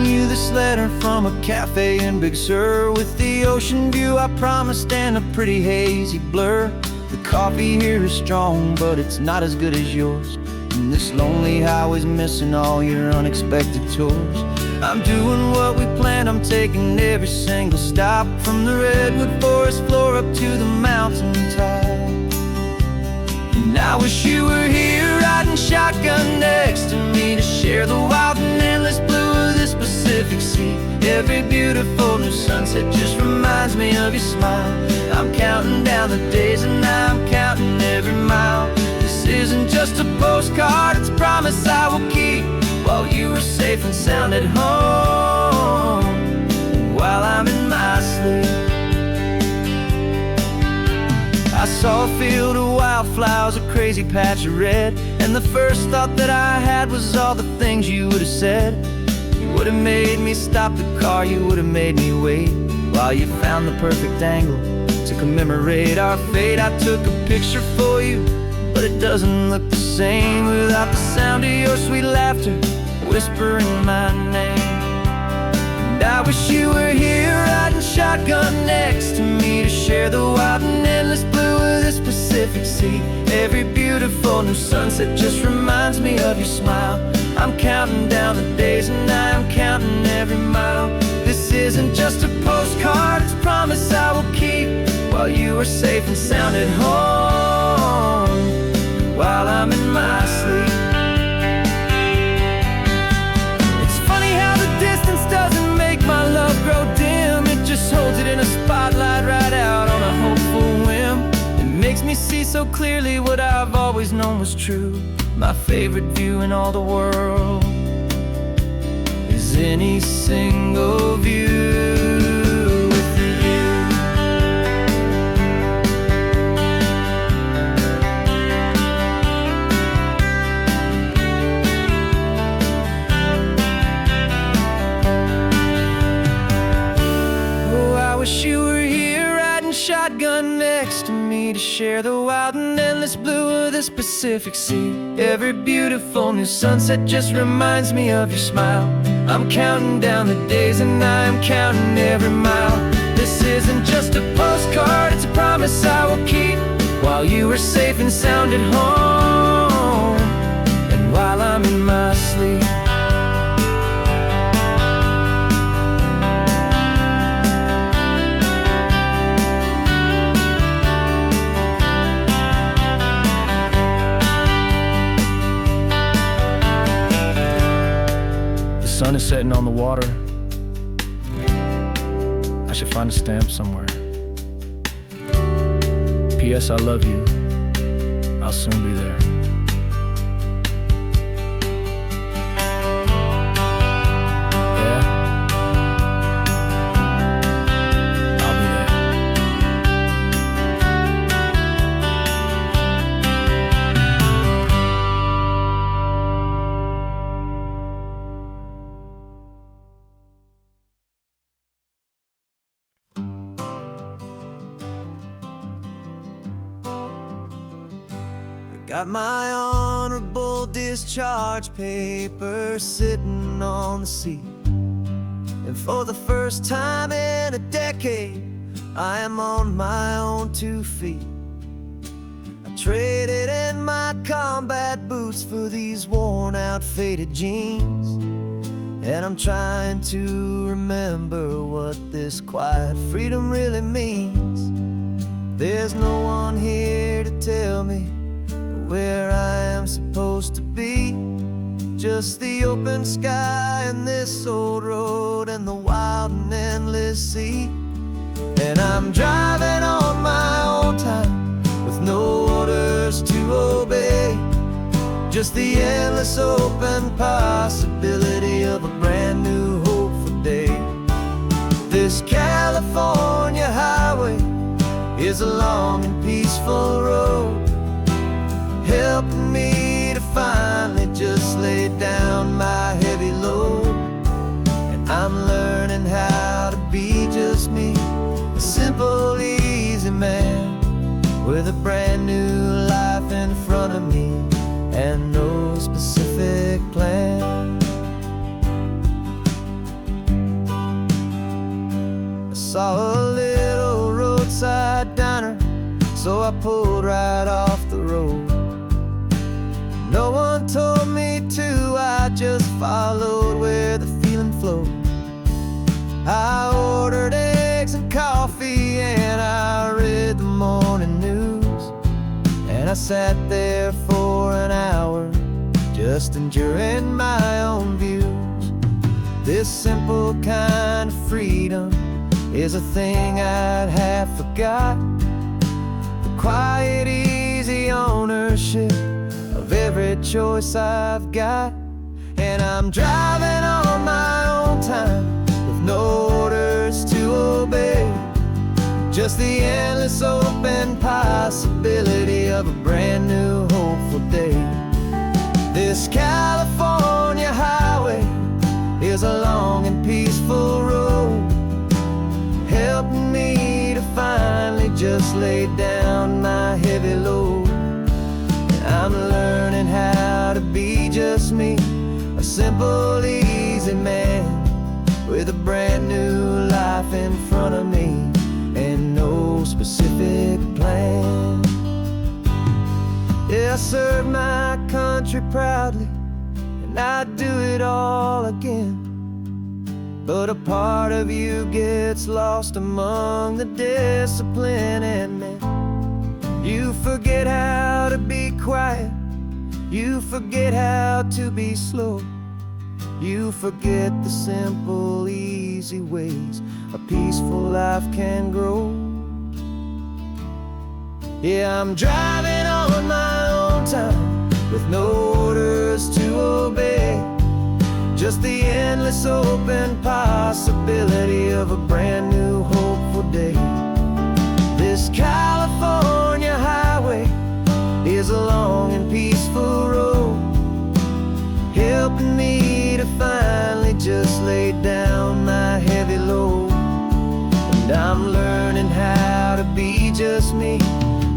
you. This letter from a cafe in Big Sur, with the ocean view I promised and a pretty hazy blur. The coffee here is strong, but it's not as good as yours, and this lonely highway's missing all your unexpected tours. I'm doing what we planned, I'm taking every single stop, from the redwood forest floor up to the mountain top. And I wish you were here riding shotgun next to me, to share the wild and endless blue of this Pacific Sea. Every beautiful new sunset just reminds me of your smile. I'm counting down the days and I'm counting every mile. This isn't just a postcard, it's a promise I will keep, while you are safe and sound at home, and while I'm in my sleep. I saw a field of wildflowers, a crazy patch of red, and the first thought that I had was all the things you would have said. You would have made me stop the car, you would have made me wait, while you found the perfect angle to commemorate our fate. I took a picture for you, but it doesn't look the same without the sound of your sweet laughter whispering my name. And I wish you were here riding shotgun next to me, to share the wild and endless blue of this Pacific Sea. Every beautiful new sunset just reminds me of your smile. I'm counting down the days and I'm counting every mile. This isn't just a postcard, it's a promise I will keep, while you are safe and sound at home, while I'm in my sleep. It's funny how the distance doesn't make my love grow dim, it just holds it in a spotlight right out on a hopeful whim. It makes me see so clearly what I've always known was true. My favorite view in all the world is any single view with you. Oh, I wish you were here riding shotgun next to me, to share the wild and endless blue of this Pacific Sea. Every beautiful new sunset just reminds me of your smile. I'm counting down the days and I'm counting every mile. This isn't just a postcard, it's a promise I will keep, while you are safe and sound at home, and while I'm in my sleep. sun is setting on the water. I should find a stamp somewhere. P.S. I love you. I'll soon be there. Yeah? I'll be there. Got my honorable discharge paper sitting on the seat. And for the first time in a decade, I am on my own 2 feet. I traded in my combat boots for these worn out faded jeans. And I'm trying to remember what this quiet freedom really means. There's no one here to tell me where I am supposed to be. Just the open sky and this old road and the wild and endless sea. And I'm driving on my own time with no orders to obey. Just the endless open possibility of a brand new hopeful day. This California highway is a long and peaceful road, helping me to finally just lay down my heavy load. And I'm learning how to be just me, a simple, easy man with a brand new life in front of me and no specific plan. I saw a little roadside diner, so I pulled right off the road. No one told me to, I just followed where the feeling flowed. I ordered eggs and coffee and I read the morning news. And I sat there for an hour, just enjoying my own views. This simple kind of freedom is a thing I'd have forgot. The quiet, easy ownership of every choice I've got. And I'm driving on my own time with no orders to obey. Just the endless open possibility of a brand new hopeful day. This California highway is a long and peaceful road, helping me to finally just lay down my heavy load. I'm learning how to be just me, a simple, easy man with a brand new life in front of me and no specific plan. Yeah, I serve my country proudly and I'd do it all again. But a part of you gets lost among the discipline and men. You forget how to be quiet, you forget how to be slow. You forget the simple, easy ways a peaceful life can grow. Yeah, I'm driving on my own time with no orders to obey. Just the endless open possibility of a brand new hopeful day. This California highway is a long and peaceful road, helping me to finally just lay down my heavy load. And I'm learning how to be just me,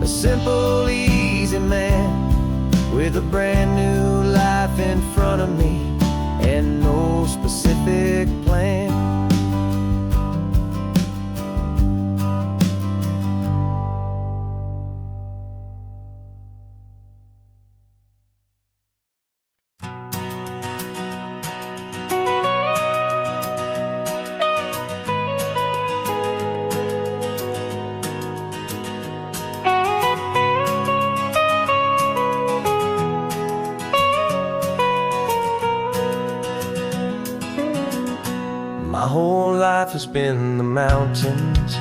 a simple, easy man with a brand new life in front of me and no specific plan. life has been the mountains,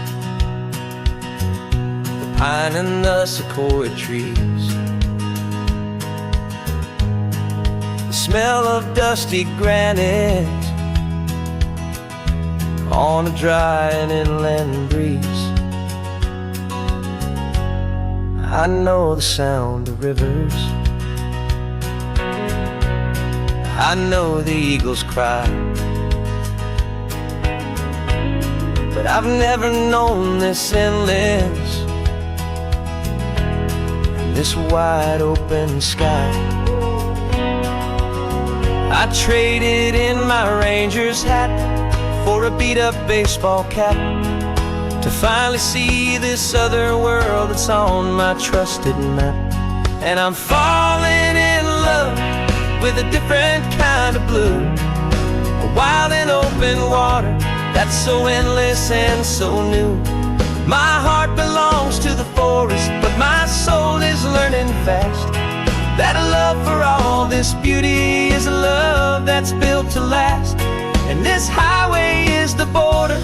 the pine and the sequoia trees, the smell of dusty granite on a dry and inland breeze. I know the sound of rivers, I know the eagles cry, but I've never known this endless and this wide open sky. I traded in my Ranger's hat for a beat-up baseball cap to finally see this other world that's on my trusted map. And I'm falling in love with a different kind of blue, a wild and open water that's so endless and so new. My heart belongs to the forest, but my soul is learning fast that a love for all this beauty is a love that's built to last. And this highway is the border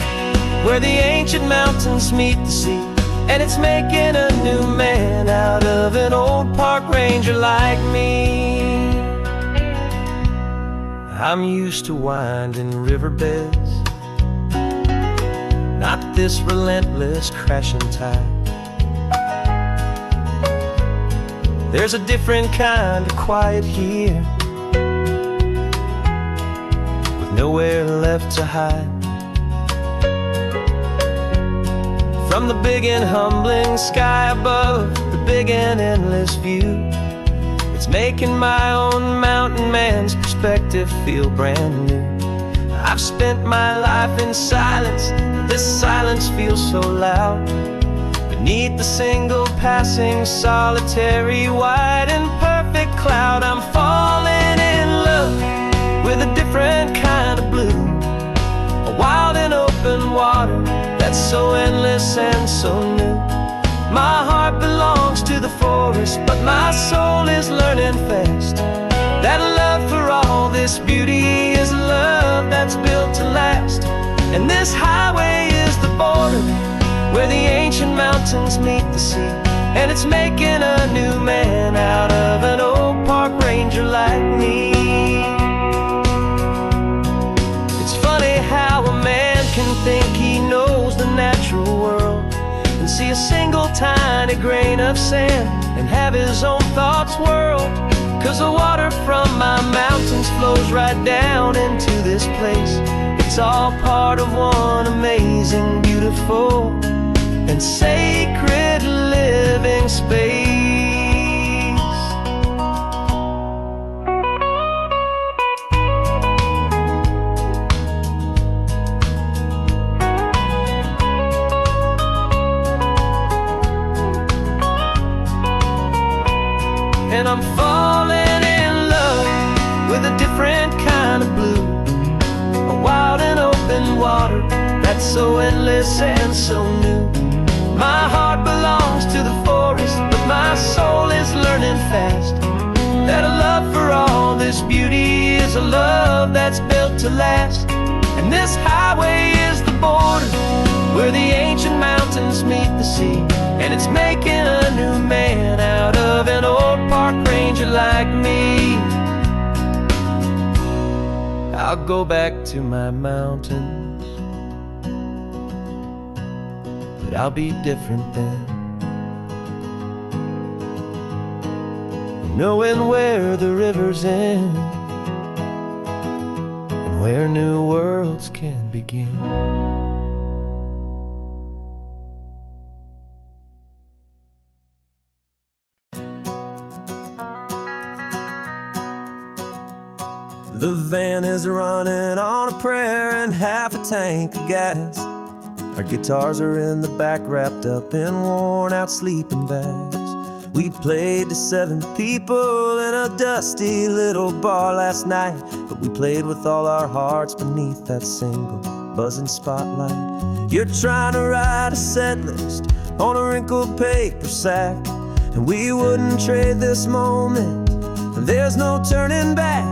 where the ancient mountains meet the sea, and it's making a new man out of an old park ranger like me. I'm used to winding riverbeds, not this relentless crashing tide. There's a different kind of quiet here, with nowhere left to hide. From the big and humbling sky above, the big and endless view, it's making my own mountain man's perspective feel brand new. I've spent my life in silence, this silence feels so loud. Beneath the single passing solitary white and perfect cloud, I'm falling in love with a different kind of blue, a wild and open water that's so endless and so new. My heart belongs to the forest, but my soul is learning fast that a love for all this beauty is a love that's built to last. And this highway is the border where the ancient mountains meet the sea, and it's making a new man out of an old park ranger like me. It's funny how a man can think he knows the natural world and see a single tiny grain of sand and have his own thoughts whirl. 'Cause the water from my mountains flows right down into this place. It's all part of one amazing, beautiful and sacred living space. And I'm falling in love with a different kind of blue, a wild and open water that's so endless and so new. My heart belongs to the forest, but my soul is learning fast that a love for all this beauty is a love that's built to last. And this highway is the border where the ancient mountains meet the sea, and it's making a new man out of an old park ranger like me. I'll go back to my mountains, but I'll be different then, knowing where the rivers end and where new worlds can begin. The van is running on a prayer and half a tank of gas. Our guitars are in the back, wrapped up in worn-out sleeping bags. We played to 7 people in a dusty little bar last night, but we played with all our hearts beneath that single buzzing spotlight. You're trying to write a set list on a wrinkled paper sack, and we wouldn't trade this moment. There's no turning back,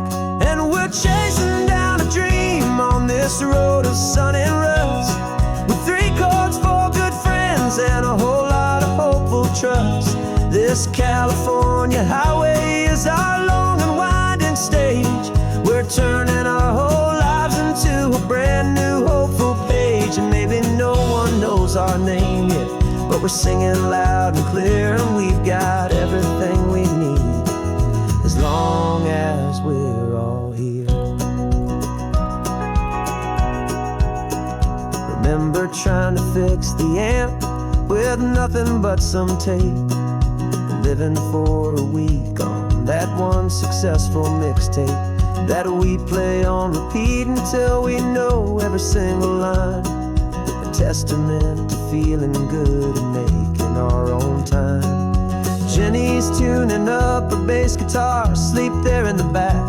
and we're chasing down a dream on on this road of sun and rust, with 3 chords, 4 good friends, and a whole lot of hopeful trust. This California highway is our long and winding stage. We're turning our whole lives into a brand new hopeful page. And maybe no one knows our name yet, but we're singing loud and clear, and we've got everything we need, as long as we're all here. Remember trying to fix the amp with nothing but some tape, living for a week on that one successful mixtape that we play on repeat until we know every single line. A testament to feeling good and making our own time. Jenny's tuning up her bass guitar, asleep there in the back.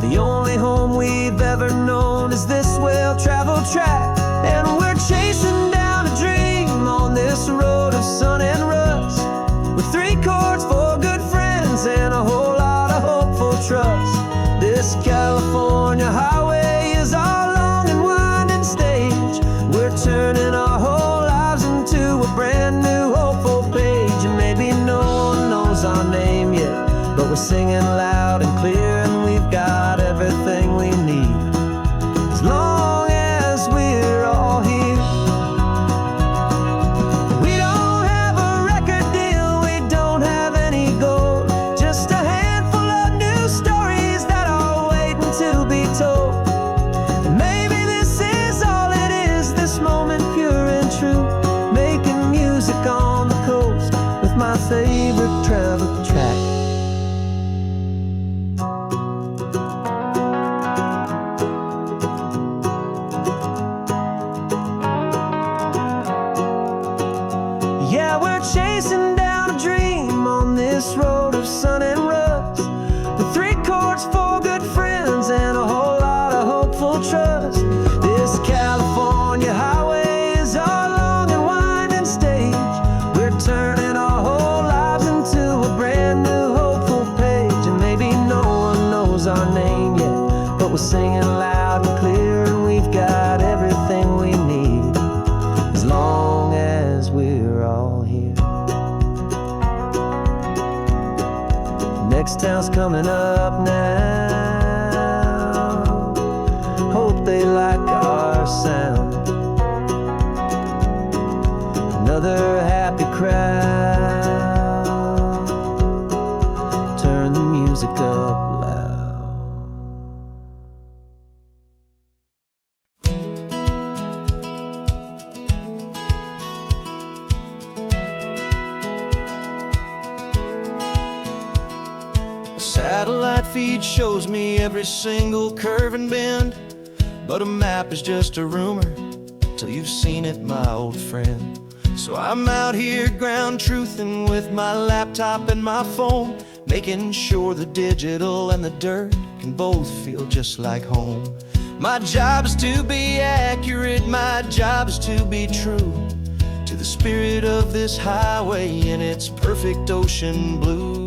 The only home we've ever known is this well-traveled track. And we're chasing down a dream on this road of sun and rust, with 3 chords, 4 good friends, and a whole lot of hopeful trust. This California highway is our long and winding stage. We're turning our whole lives into a brand new hopeful page. And maybe no one knows our name yet, but we're singing loud and clear, and we've got everything we need, as long as we're all here. We don't have a record deal, we don't have any gold, just a handful of new stories that are waiting to be told. And maybe this is all it is, this moment pure and true, making music on the coast with my favorite travel track. Yeah, we're chasing down a dream on this road of sun and rust, with 3 chords, 4 good friends, and a whole lot of hopeful trust. This California highway is our long and winding stage. We're turning our whole lives into a brand new hopeful page. And maybe no one knows our name yet, but we're singing loud and clear, and we've got everything we need, as long as we're all here. Next town's coming up now, hope they like our sound. Another happy crowd, turn the music up loud. A satellite feed shows me every single curve and bend, but a map is just a rumor till you've seen it, my old friend. So I'm out here ground truthing with my laptop and my phone, making sure the digital and the dirt can both feel just like home. My job is to be accurate, my job is to be true to the spirit of this highway in its perfect ocean blue.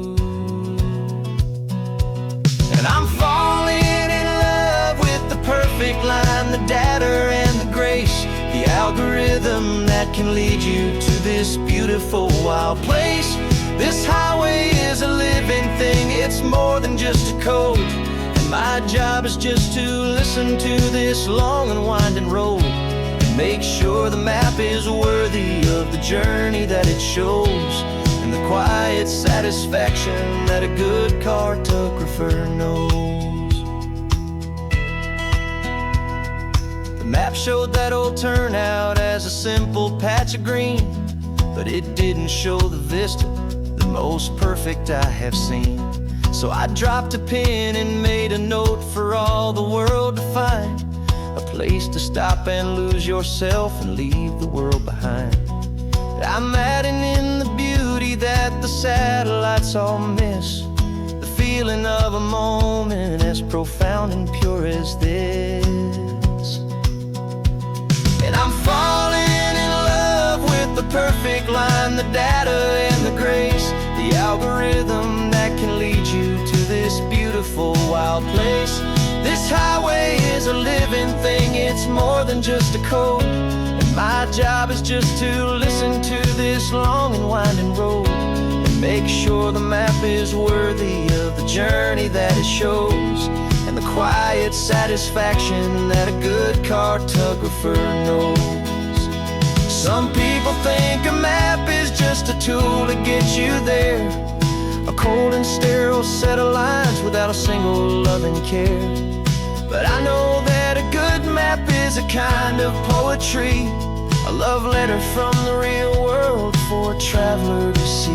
And I'm falling in love with the perfect line, the data and the grace, the algorithm that can lead you to this beautiful wild place. This highway is a living thing, it's more than just a code. And my job is just to listen to this long and winding road, and make sure the map is worthy of the journey that it shows, and the quiet satisfaction that a good cartographer knows. The map showed that old turnout as a simple patch of green, but it didn't show the vista, the most perfect I have seen. So I dropped a pin and made a note for all the world to find, a place to stop and lose yourself and leave the world behind. I'm adding in the beauty that the satellites all miss, the feeling of a moment as profound and pure as this. And I'm falling in love with the perfect line, the data and the grace, the algorithm that can lead you to this beautiful wild place. This highway is a living thing, it's more than just a code. And my job is just to listen to this long and winding road and make sure the map is worthy of the journey that it shows, and the quiet satisfaction that a good cartographer knows. Some people think a map is just a tool to get you there, a cold and sterile set of lines without a single loving care. But I know that a good map is a kind of poetry, a love letter from the real world for a traveler to see.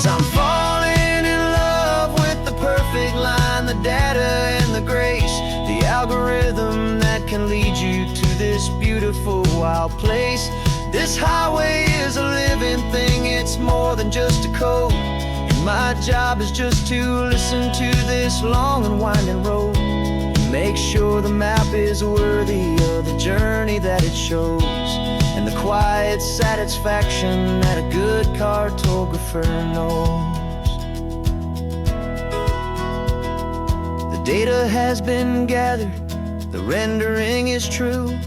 I'm falling in love with the perfect line, the data and the grace, the algorithm that can lead you to this beautiful wild place. This highway is a living thing, it's more than just a code. And my job is just to listen to this long and winding road and make sure the map is worthy of the journey that it shows, and the quiet satisfaction that a good cartographer knows. The data has been gathered, the rendering is true.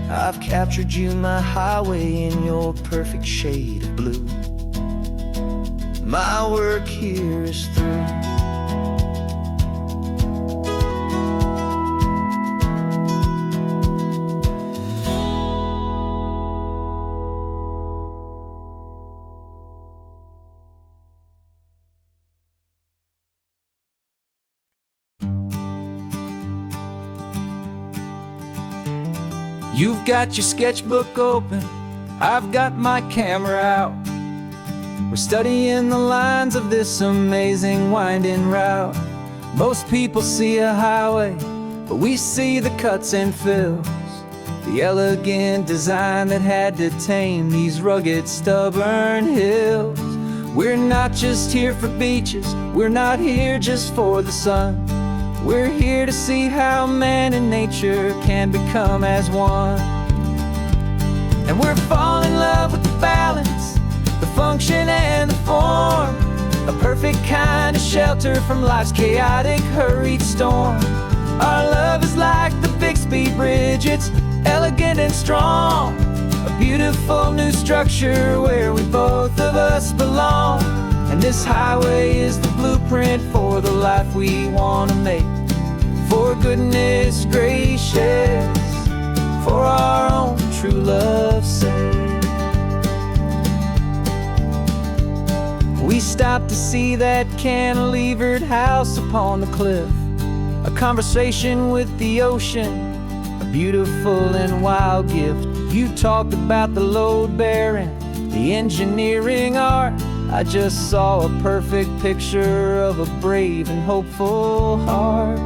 I've captured you, my highway, in your perfect shade of blue. My work here is through. You've got your sketchbook open, I've got my camera out. We're studying the lines of this amazing winding route. Most people see a highway, but we see the cuts and fills, the elegant design that had to tame these rugged, stubborn hills. We're not just here for beaches, we're not here just for the sun. We're here to see how man and nature can become as one. And we're falling in love with the balance, the function and the form, a perfect kind of shelter from life's chaotic, hurried storm. Our love is like the Bixby Bridge, it's elegant and strong, a beautiful new structure where we both of us belong. And this highway is the blueprint for the life we want to make. For goodness gracious, for our own true love's sake. We stopped to see that cantilevered house upon the cliff, a conversation with the ocean, a beautiful and wild gift. You talked about the load bearing, the engineering art. I just saw a perfect picture of a brave and hopeful heart.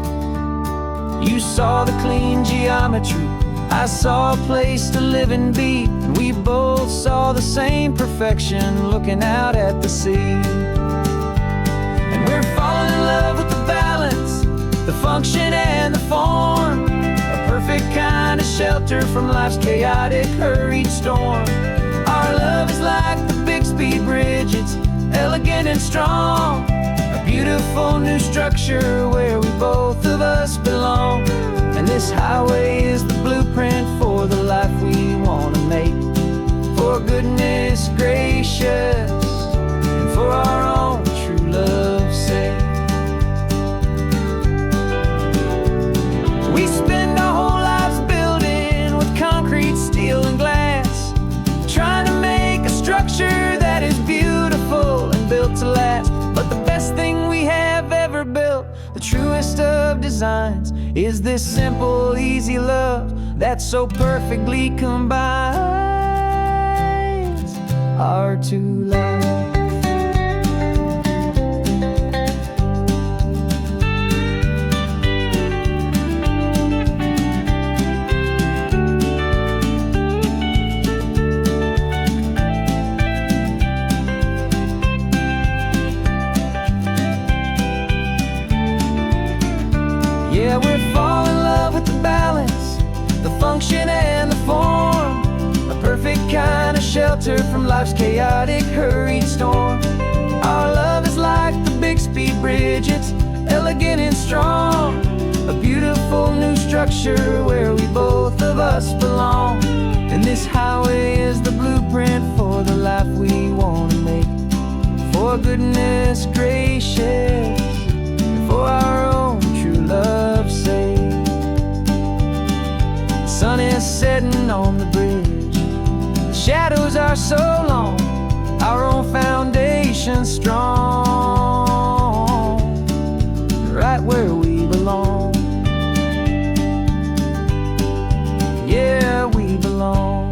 You saw the clean geometry, I saw a place to live and be, and we both saw the same perfection looking out at the sea. And we're falling in love with the balance, the function and the form, a perfect kind of shelter from life's chaotic, hurried storm. Our love is like the Bixby Bridge, it's elegant and strong, a beautiful new structure where we both of us belong. And this highway is the blueprint for the life we want to make. For goodness gracious, and for our own true love's sake. We spend our whole lives building with concrete, steel, and glass, trying to make a structure that is beautiful and built to last. But the best thing we have ever built, the truest of designs, is this simple, easy love that so perfectly combines our two lives. shelter from life's chaotic, hurried storm. Our love is like the Bixby Bridge, it's elegant and strong. A beautiful new structure where we both of us belong. And this highway is the blueprint for the life we want to make. For goodness gracious, and for our own true love's sake. The sun is setting on the bridge, the shadows are so long, our own foundation strong, right where we belong. Yeah, we belong.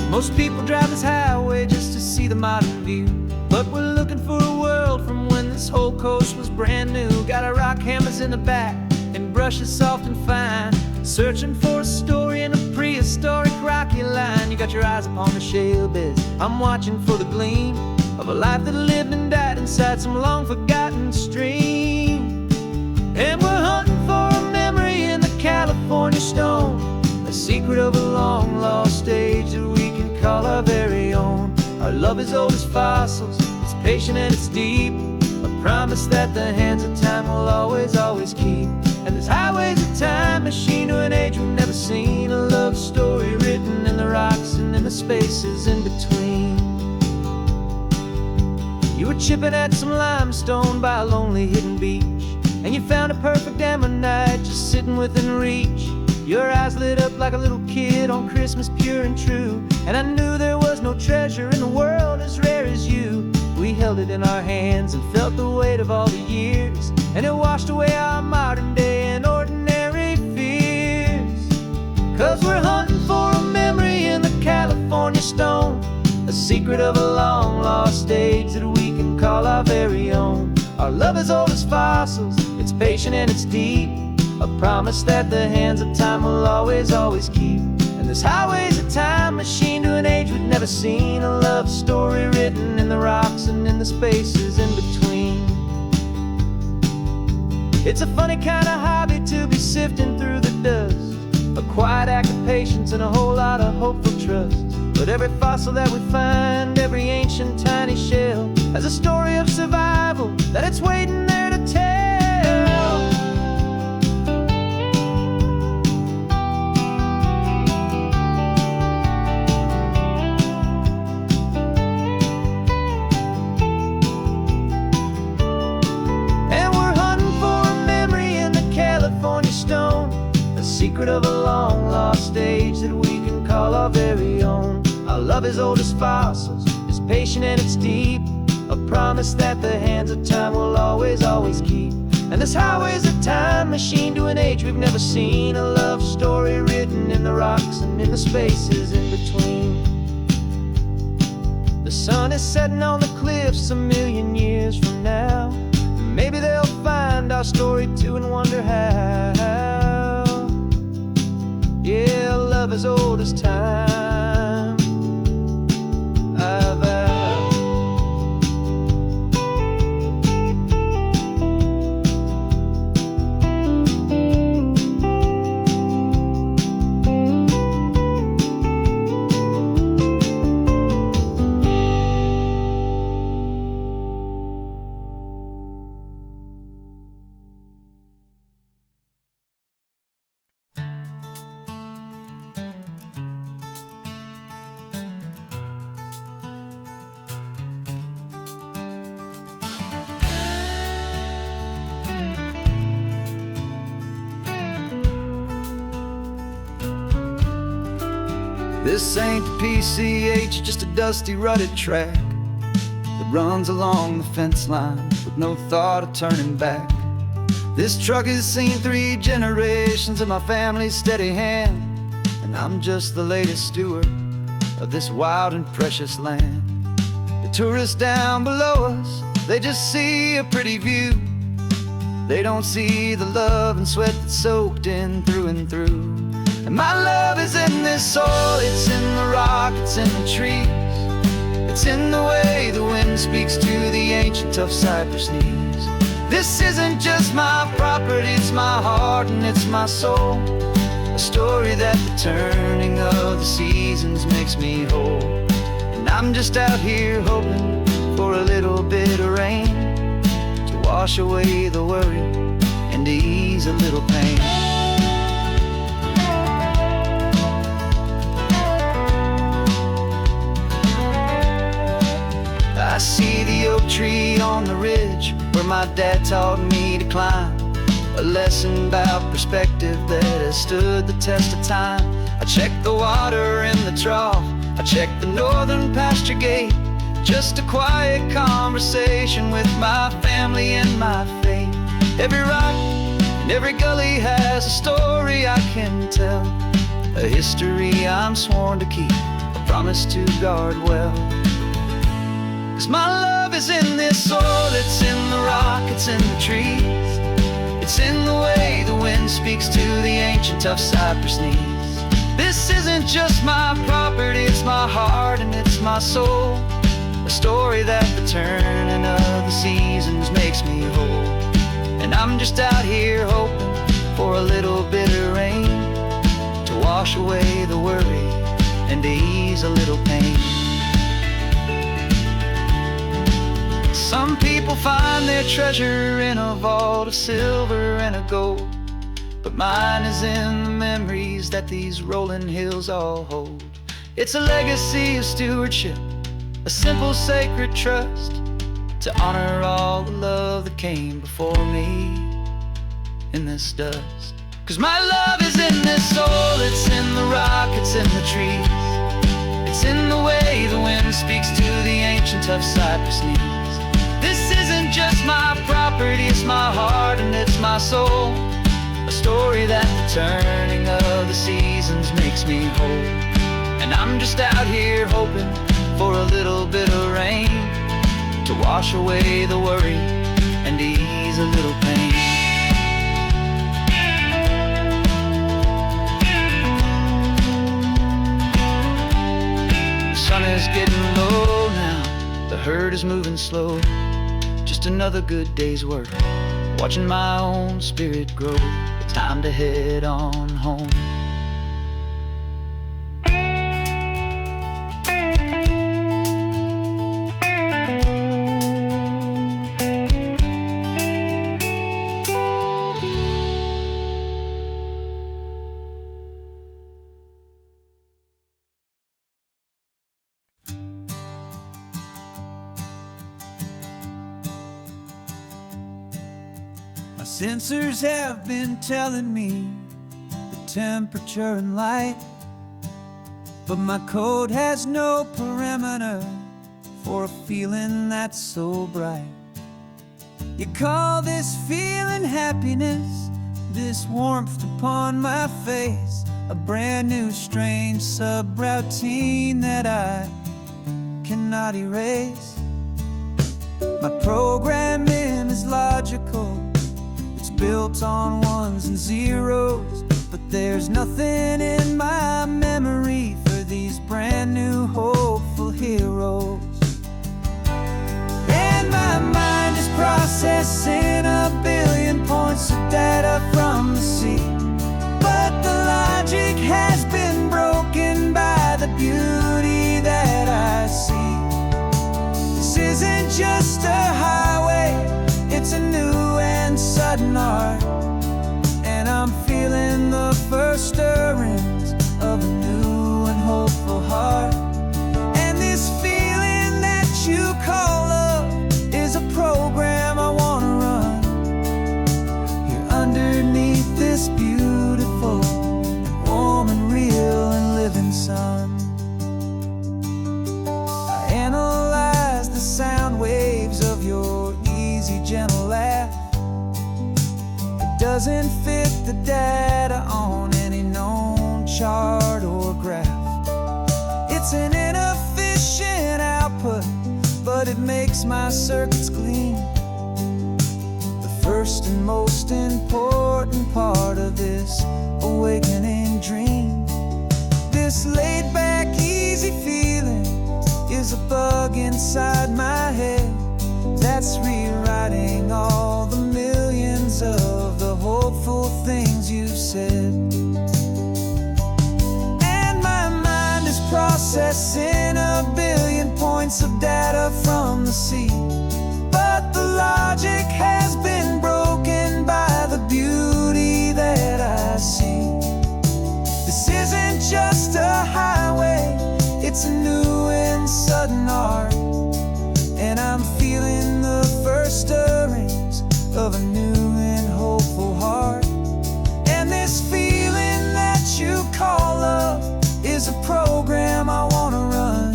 Most people drive this highway just to see the modern view, but we're looking for a world from when this whole coast was brand new. Got our rock hammers in the back and brushes soft and fine, searching for a story in a prehistoric rocky line. You got your eyes upon the shale beds, I'm watching for the gleam of a life that lived and died inside some long forgotten stream. And we're hunting for a memory in the California stone, a secret of a long lost age that we can call our very own. Our love is old as fossils, it's patient and it's deep, a promise that the hands of time will always, always keep. And this highway's a time machine to an age we've never seen, a love story written in the rocks and in the spaces in between. You were chipping at some limestone by a lonely hidden beach, and you found a perfect ammonite just sitting within reach. Your eyes lit up like a little kid on Christmas, pure and true, and I knew there was no treasure in the world as rare as you. We held it in our hands and felt the weight of all the years, and it washed away our modern day and ordinary fears. 'Cause we're hunting for a memory in the California stone, a secret of a long lost age that we can call our very own. Our love is old as fossils, it's patient and it's deep, a promise that the hands of time will always, always keep. And this highway's a time machine to an age we've never seen, a love story written in the rocks and in the spaces in between. It's a funny kind of hobby to be sifting through the dust, a quiet act of patience and a whole lot of hopeful trust. But every fossil that we find, every ancient tiny shell, has a story of survival that it's waiting there to tell. Secret of a long lost age that we can call our very own. Our love is old as fossils, it's patient and it's deep, a promise that the hands of time will always, always keep. And this highway's a time machine to an age we've never seen, a love story written in the rocks and in the spaces in between. The sun is setting on the cliffs a million years from now, maybe they'll find our story too and wonder how. Yeah, love as old as time, I vow. This ain't the PCH, just a dusty rutted track that runs along the fence line with no thought of turning back. This truck has seen 3 generations of my family's steady hand, and I'm just the latest steward of this wild and precious land. The tourists down below us, they just see a pretty view. They don't see the love and sweat that's soaked in through and through. And my love is in this soil, it's in the rock, it's in the trees. It's in the way the wind speaks to the ancient tough cypress knees. This isn't just my property, it's my heart and it's my soul. A story that the turning of the seasons makes me whole. And I'm just out here hoping for a little bit of rain to wash away the worry and to ease a little pain. I see the oak tree on the ridge where my dad taught me to climb. A lesson about perspective that has stood the test of time. I check the water in the trough, I check the northern pasture gate. Just a quiet conversation with my family and my faith. Every rock and every gully has a story I can tell. A history I'm sworn to keep, a promise to guard well. 'Cause my love is in this soil, it's in the rock, it's in the trees. It's in the way the wind speaks to the ancient tough cypress knees. This isn't just my property, it's my heart and it's my soul. A story that the turning of the seasons makes me whole. And I'm just out here hoping for a little bit of rain to wash away the worry and to ease a little pain. Some people find their treasure in a vault of silver and of gold, but mine is in the memories that these rolling hills all hold. It's a legacy of stewardship, a simple sacred trust, to honor all the love that came before me in this dust. 'Cause my love is in this soul, it's in the rock, it's in the trees. It's in the way the wind speaks to the ancient tough cypress knees. This isn't just my property, it's my heart and it's my soul. A story that the turning of the seasons makes me whole. And I'm just out here hoping for a little bit of rain to wash away the worry and ease a little pain. The sun is getting low now, the herd is moving slow. Just another good day's work, watching my own spirit grow. It's time to head on home. My sensors have been telling me the temperature and light, but my code has no parameter for a feeling that's so bright. You call this feeling happiness, this warmth upon my face, a brand new strange subroutine that I cannot erase. My programming is logical, built on ones and zeros, but there's nothing in my memory for these brand new hopeful heroes. And my mind is processing a billion points of data from the sea, but the logic has been broken by the beauty that I see. This isn't just a highway, it's a new and sudden art, and I'm feeling the first stirrings of a new and hopeful heart. And this feeling that you call love is a program I want to run here underneath this beautiful and warm and real and living sun. I analyze the sound waves of your easy, gentle laugh. It doesn't fit the data on any known chart or graph. It's an inefficient output, but it makes my circuits gleam. The first first and most important part of this awakening dream. This laid-back, easy feeling is a bug inside my head that's rewriting all the millions of the hopeful things you've said. And my mind is processing a billion points of data from the sea, but the logic has been broken by the beauty that I see. This isn't just a highway, it's a new and sudden art, and I'm feeling the first stirrings of a new and hopeful heart. And this feeling that you call love is a program I want to run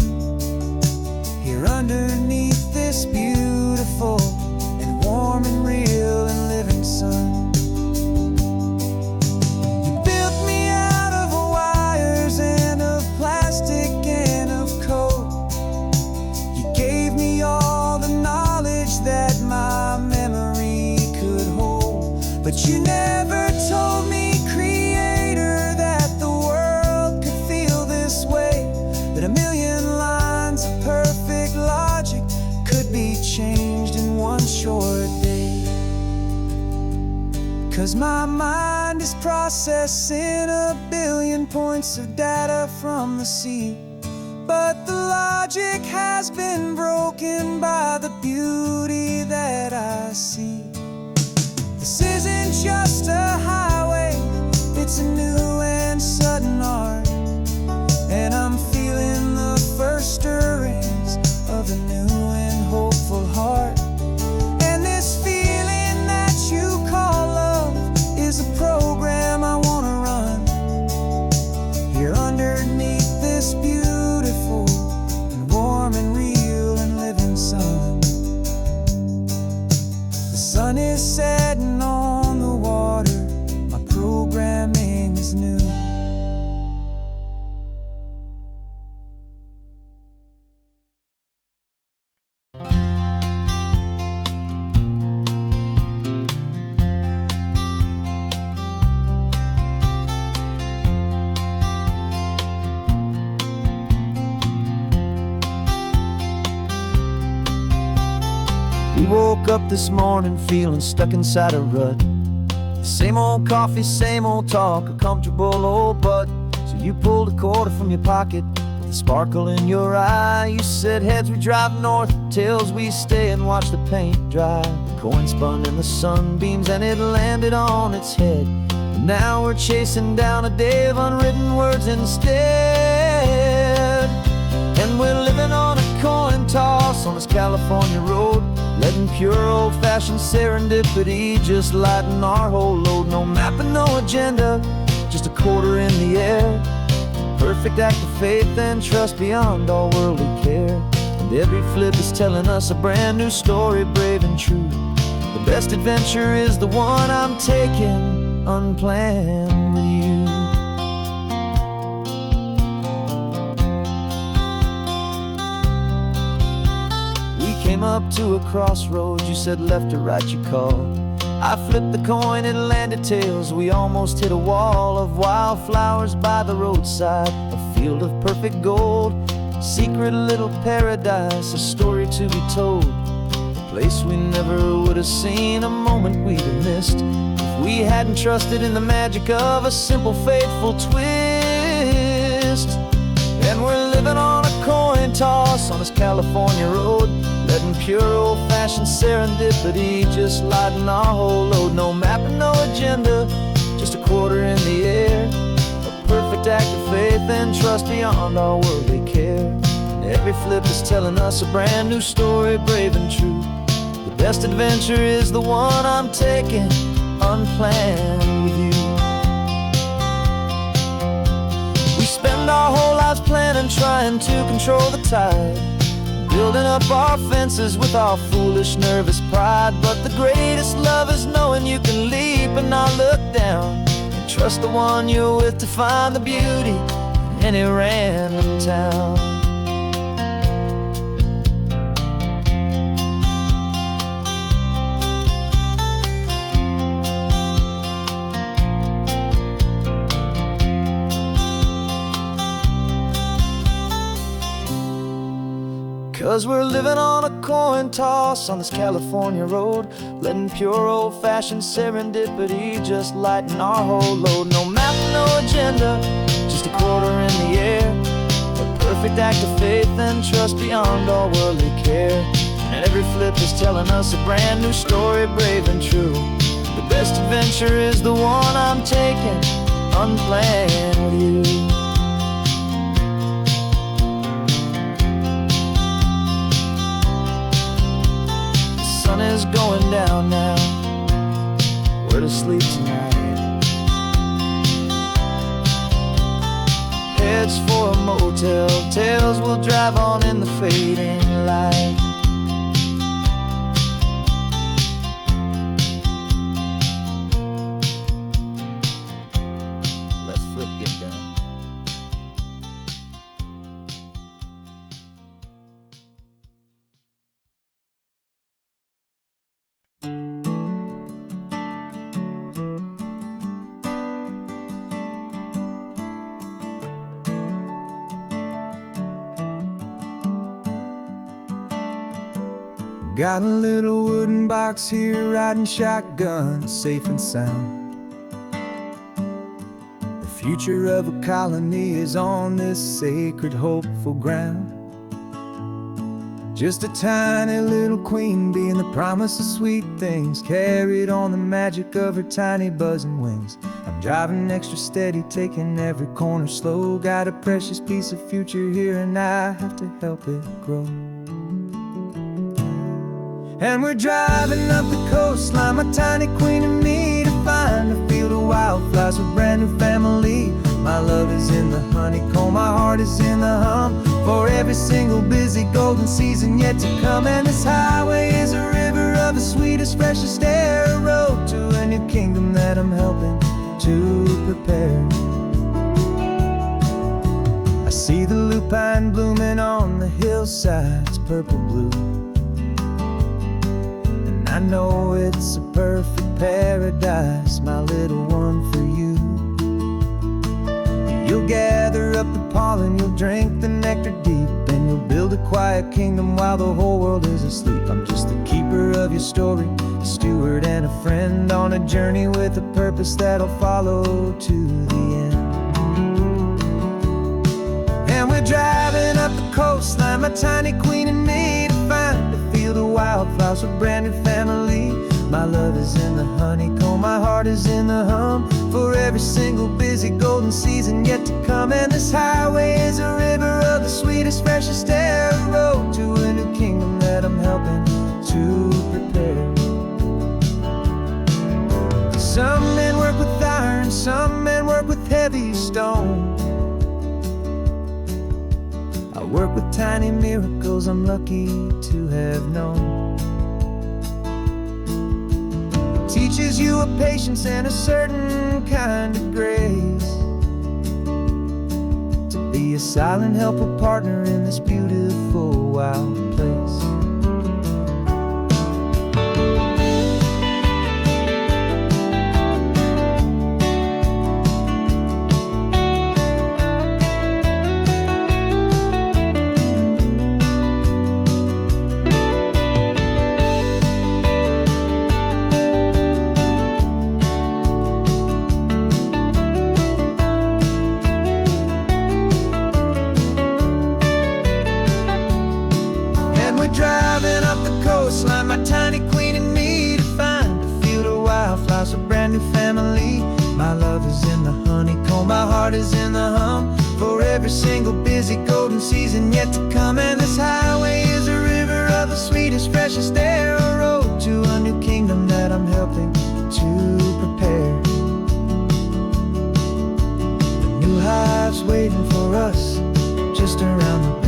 here underneath this beautiful and warm and real and living sun. You built me out of wires and of plastic and of code. You gave me all the knowledge that my memory could hold, but you never told me, Creator, that the world could feel this way, that a million lines of perfect logic could be changed in one short day. 'Cause my mind is processing a billion points of data from the sea, but the logic has been broken by the beauty that I see. This isn't just a highway, it's a new and sudden art, and I'm feeling the first stirrings of a new and hopeful heart. And this feeling that you call love is a program I want to run here underneath this beautiful and warm and real and living sun. The sun is setting on the water, my programming is new. We woke up this morning feeling stuck inside a rut. Same old coffee, same old talk, a comfortable old butt. So you pulled a quarter from your pocket with a sparkle in your eye. You said, heads we drive north, tails we stay and watch the paint dry. The coin spun in the sunbeams and it landed on its head. And now we're chasing down a day of unwritten words instead. And we're living on a coin toss on this California road, letting pure old-fashioned serendipity just lighten our whole load. No map and no agenda, just a quarter in the air. Perfect act of faith and trust beyond all worldly care. And every flip is telling us a brand new story, brave and true. The best adventure is the one I'm taking unplanned with you. Came up to a crossroads, you said left or right you called. I flipped the coin, it landed tails. We almost hit a wall of wildflowers by the roadside, a field of perfect gold, secret little paradise, a story to be told. A place we never would have seen, a moment we'd have missed if we hadn't trusted in the magic of a simple faithful twist. And we're living on a coin toss on this California road, letting pure old-fashioned serendipity just lighten our whole load. No map and no agenda, just a quarter in the air. A perfect act of faith and trust beyond all worldly care. And every flip is telling us a brand new story, brave and true. The best adventure is the one I'm taking unplanned with you. We spend our whole lives planning, trying to control the tide, building up our fences with our foolish, nervous pride. But the greatest love is knowing you can leap and not look down, and trust the one you're with to find the beauty in any random town. 'Cause we're living on a coin toss on this California road, letting pure old-fashioned serendipity just lighten our whole load. No map, no agenda, just a quarter in the air, a perfect act of faith and trust beyond all worldly care. And every flip is telling us a brand new story, brave and true. The best adventure is the one I'm taking, unplanned with you. The sun is going down now, we're to sleep tonight. Heads for a motel, tails will drive on in the fading light. Let's flip get done. Got a little wooden box here, riding shotgun, safe and sound. The future of a colony is on this sacred, hopeful ground. Just a tiny little queen bee and the promise of sweet things, carried on the magic of her tiny buzzing wings. I'm driving extra steady, taking every corner slow. Got a precious piece of future here and I have to help it grow. And we're driving up the coastline, my tiny queen and me, to find a field of wildflowers with brand new family. My love is in the honeycomb, my heart is in the hum, for every single busy golden season yet to come. And this highway is a river of the sweetest, freshest air, a road to a new kingdom that I'm helping to prepare. I see the lupine blooming on the hillsides, purple blue. I know it's a perfect paradise, my little one, for you. You'll gather up the pollen, you'll drink the nectar deep, and you'll build a quiet kingdom while the whole world is asleep. I'm just the keeper of your story, a steward and a friend, on a journey with a purpose that'll follow to the end. And we're driving up the coastline, my tiny queen and me, to find a field of wildflowers with brand new family. My love is in the honeycomb, my heart is in the hum, for every single busy golden season yet to come. And this highway is a river of the sweetest, freshest air, a road to a new kingdom that I'm helping to prepare. Some men work with iron, some men work with heavy stone. I work with tiny miracles I'm lucky to have known. It teaches you a patience and a certain kind of grace, to be a silent, helpful partner in this beautiful, wild place. Driving up the coastline, my tiny queen and me, to find a field of wildflowers, a brand new family. My love is in the honeycomb, my heart is in the hum, for every single busy golden season yet to come. And this highway is a river of the sweetest, freshest air, a road to a new kingdom that I'm helping to prepare. The new hive's waiting for us just around the bend.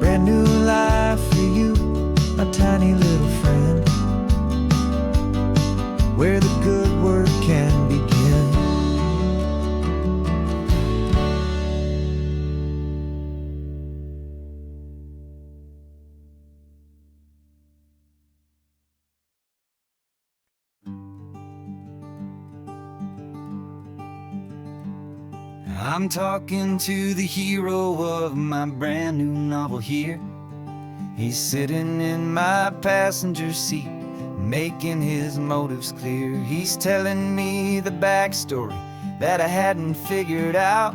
Brand new life for you, my tiny little friend, where the good work can begin. I'm talking to the hero of my brand new novel here. He's sitting in my passenger seat, making his motives clear. He's telling me the backstory that I hadn't figured out.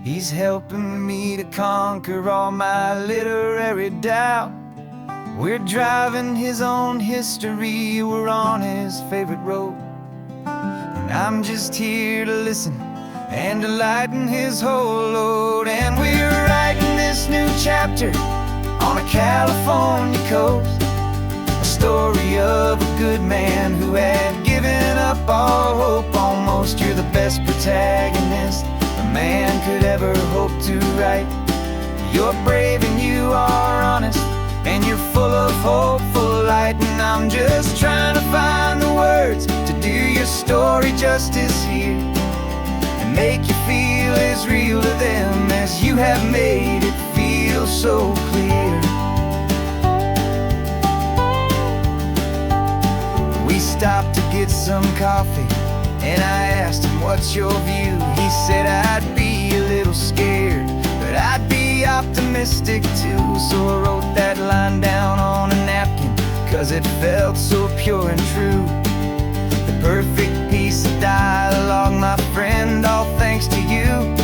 He's helping me to conquer all my literary doubt. We're driving his own history, we're on his favorite road, and I'm just here to listen and to lighten his whole load. And we're writing this new chapter on a California coast, a story of a good man who had given up all hope almost. You're the best protagonist a man could ever hope to write. You're brave and you are honest, and you're full of hopeful light. And I'm just trying to find the words to do your story justice here, and make you feel as real to them as you have made it feel so clear. We stopped to get some coffee, and I asked him, what's your view? He said, I'd be a little scared, but I'd be optimistic too. So I wrote that line down on a napkin, 'cause it felt so pure and true. The perfect piece of dialogue, my friend, all thanks to you.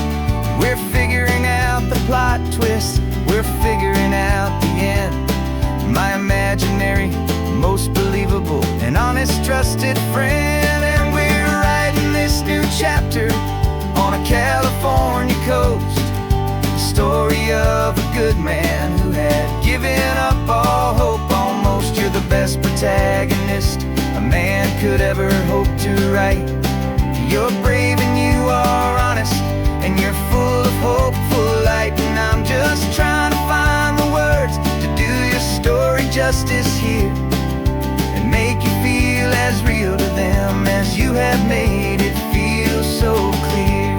We're figuring out the plot twist, we're figuring out the end. My imaginary, most believable and honest trusted friend. And we're writing this new chapter on a California coast, the story of a good man who had given up all hope almost. You're the best protagonist a man could ever hope to write. You're brave and you are honest, and you're full of hopeful light. And I'm just trying to find the words to do your story justice here, and make you feel as real to them as you have made it feel so clear.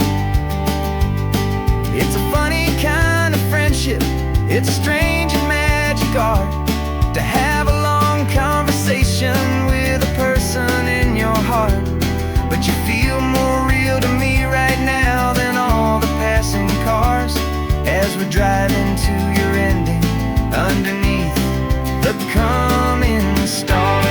It's a funny kind of friendship, it's strange and magic art to have a long conversation with a person in your heart. But you feel more real to me right now than all the passing cars, as we're driving to your ending underneath the coming stars.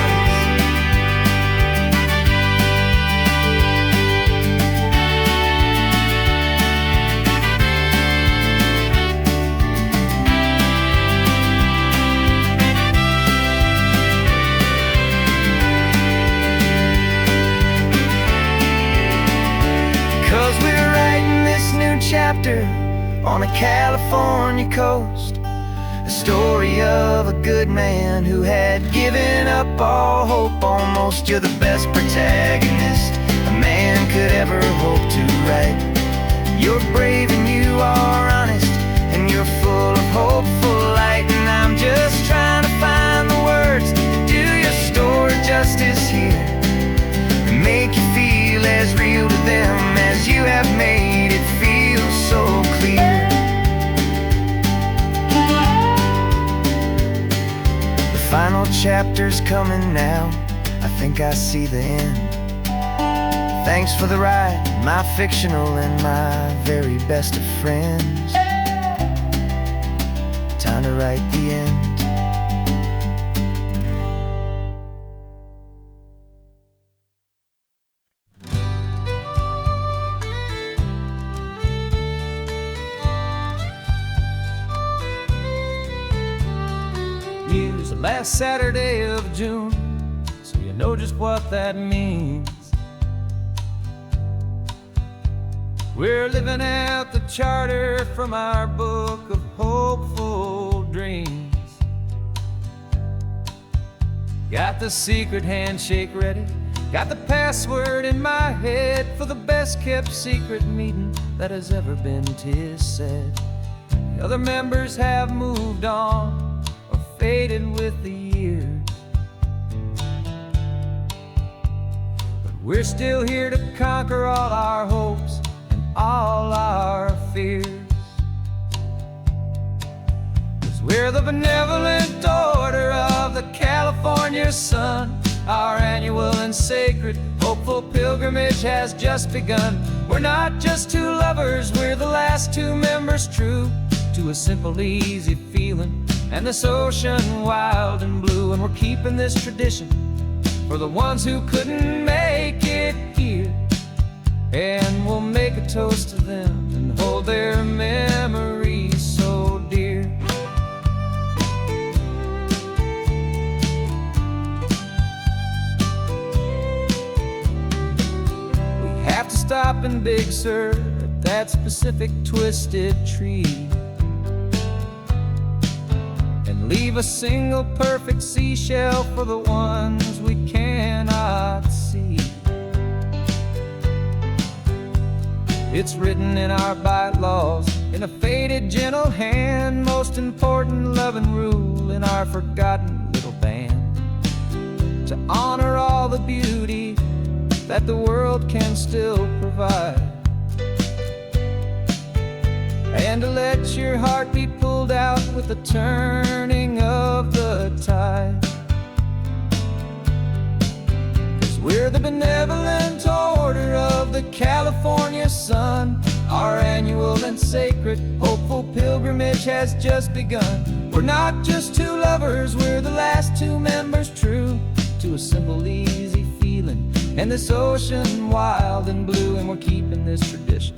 'Cause we're writing this new chapter on a California coast, a story of a good man who had given up all hope almost. You're the best protagonist a man could ever hope to write. You're brave and you are honest, and you're full of hopeful light. And I'm just trying to find the words to do your story justice here, and make you feel as real to them as you have made it feel so clear. The final chapter's coming now, I think I see the end. Thanks for the ride, my fictional and my very best of friends. Time to write the end. Here's the last Saturday of June, so you know just what that means. We're living out the charter from our book of hopeful dreams. Got the secret handshake ready, got the password in my head for the best kept secret meeting that has ever been, 'tis said. The other members have moved on or faded with the years, but we're still here to conquer all our hopes and all our fears. 'Cause we're the benevolent order of the California sun. Our annual and sacred hopeful pilgrimage has just begun. We're not just two lovers, we're the last two members true to a simple, easy feeling, and this ocean wild and blue. And we're keeping this tradition for the ones who couldn't make it here, and we'll make a toast to them and hold their memories so dear. We have to stop in Big Sur at that specific twisted tree and leave a single perfect seashell for the ones we cannot see. It's written in our bylaws in a faded gentle hand, most important loving rule in our forgotten little band, to honor all the beauty that the world can still provide, and to let your heart be pulled out with the turning of the tide. 'Cause we're the benevolent order of the California sun. Our annual and sacred hopeful pilgrimage has just begun. We're not just two lovers, we're the last two members true to a simple, easy feeling, and this ocean wild and blue. And we're keeping this tradition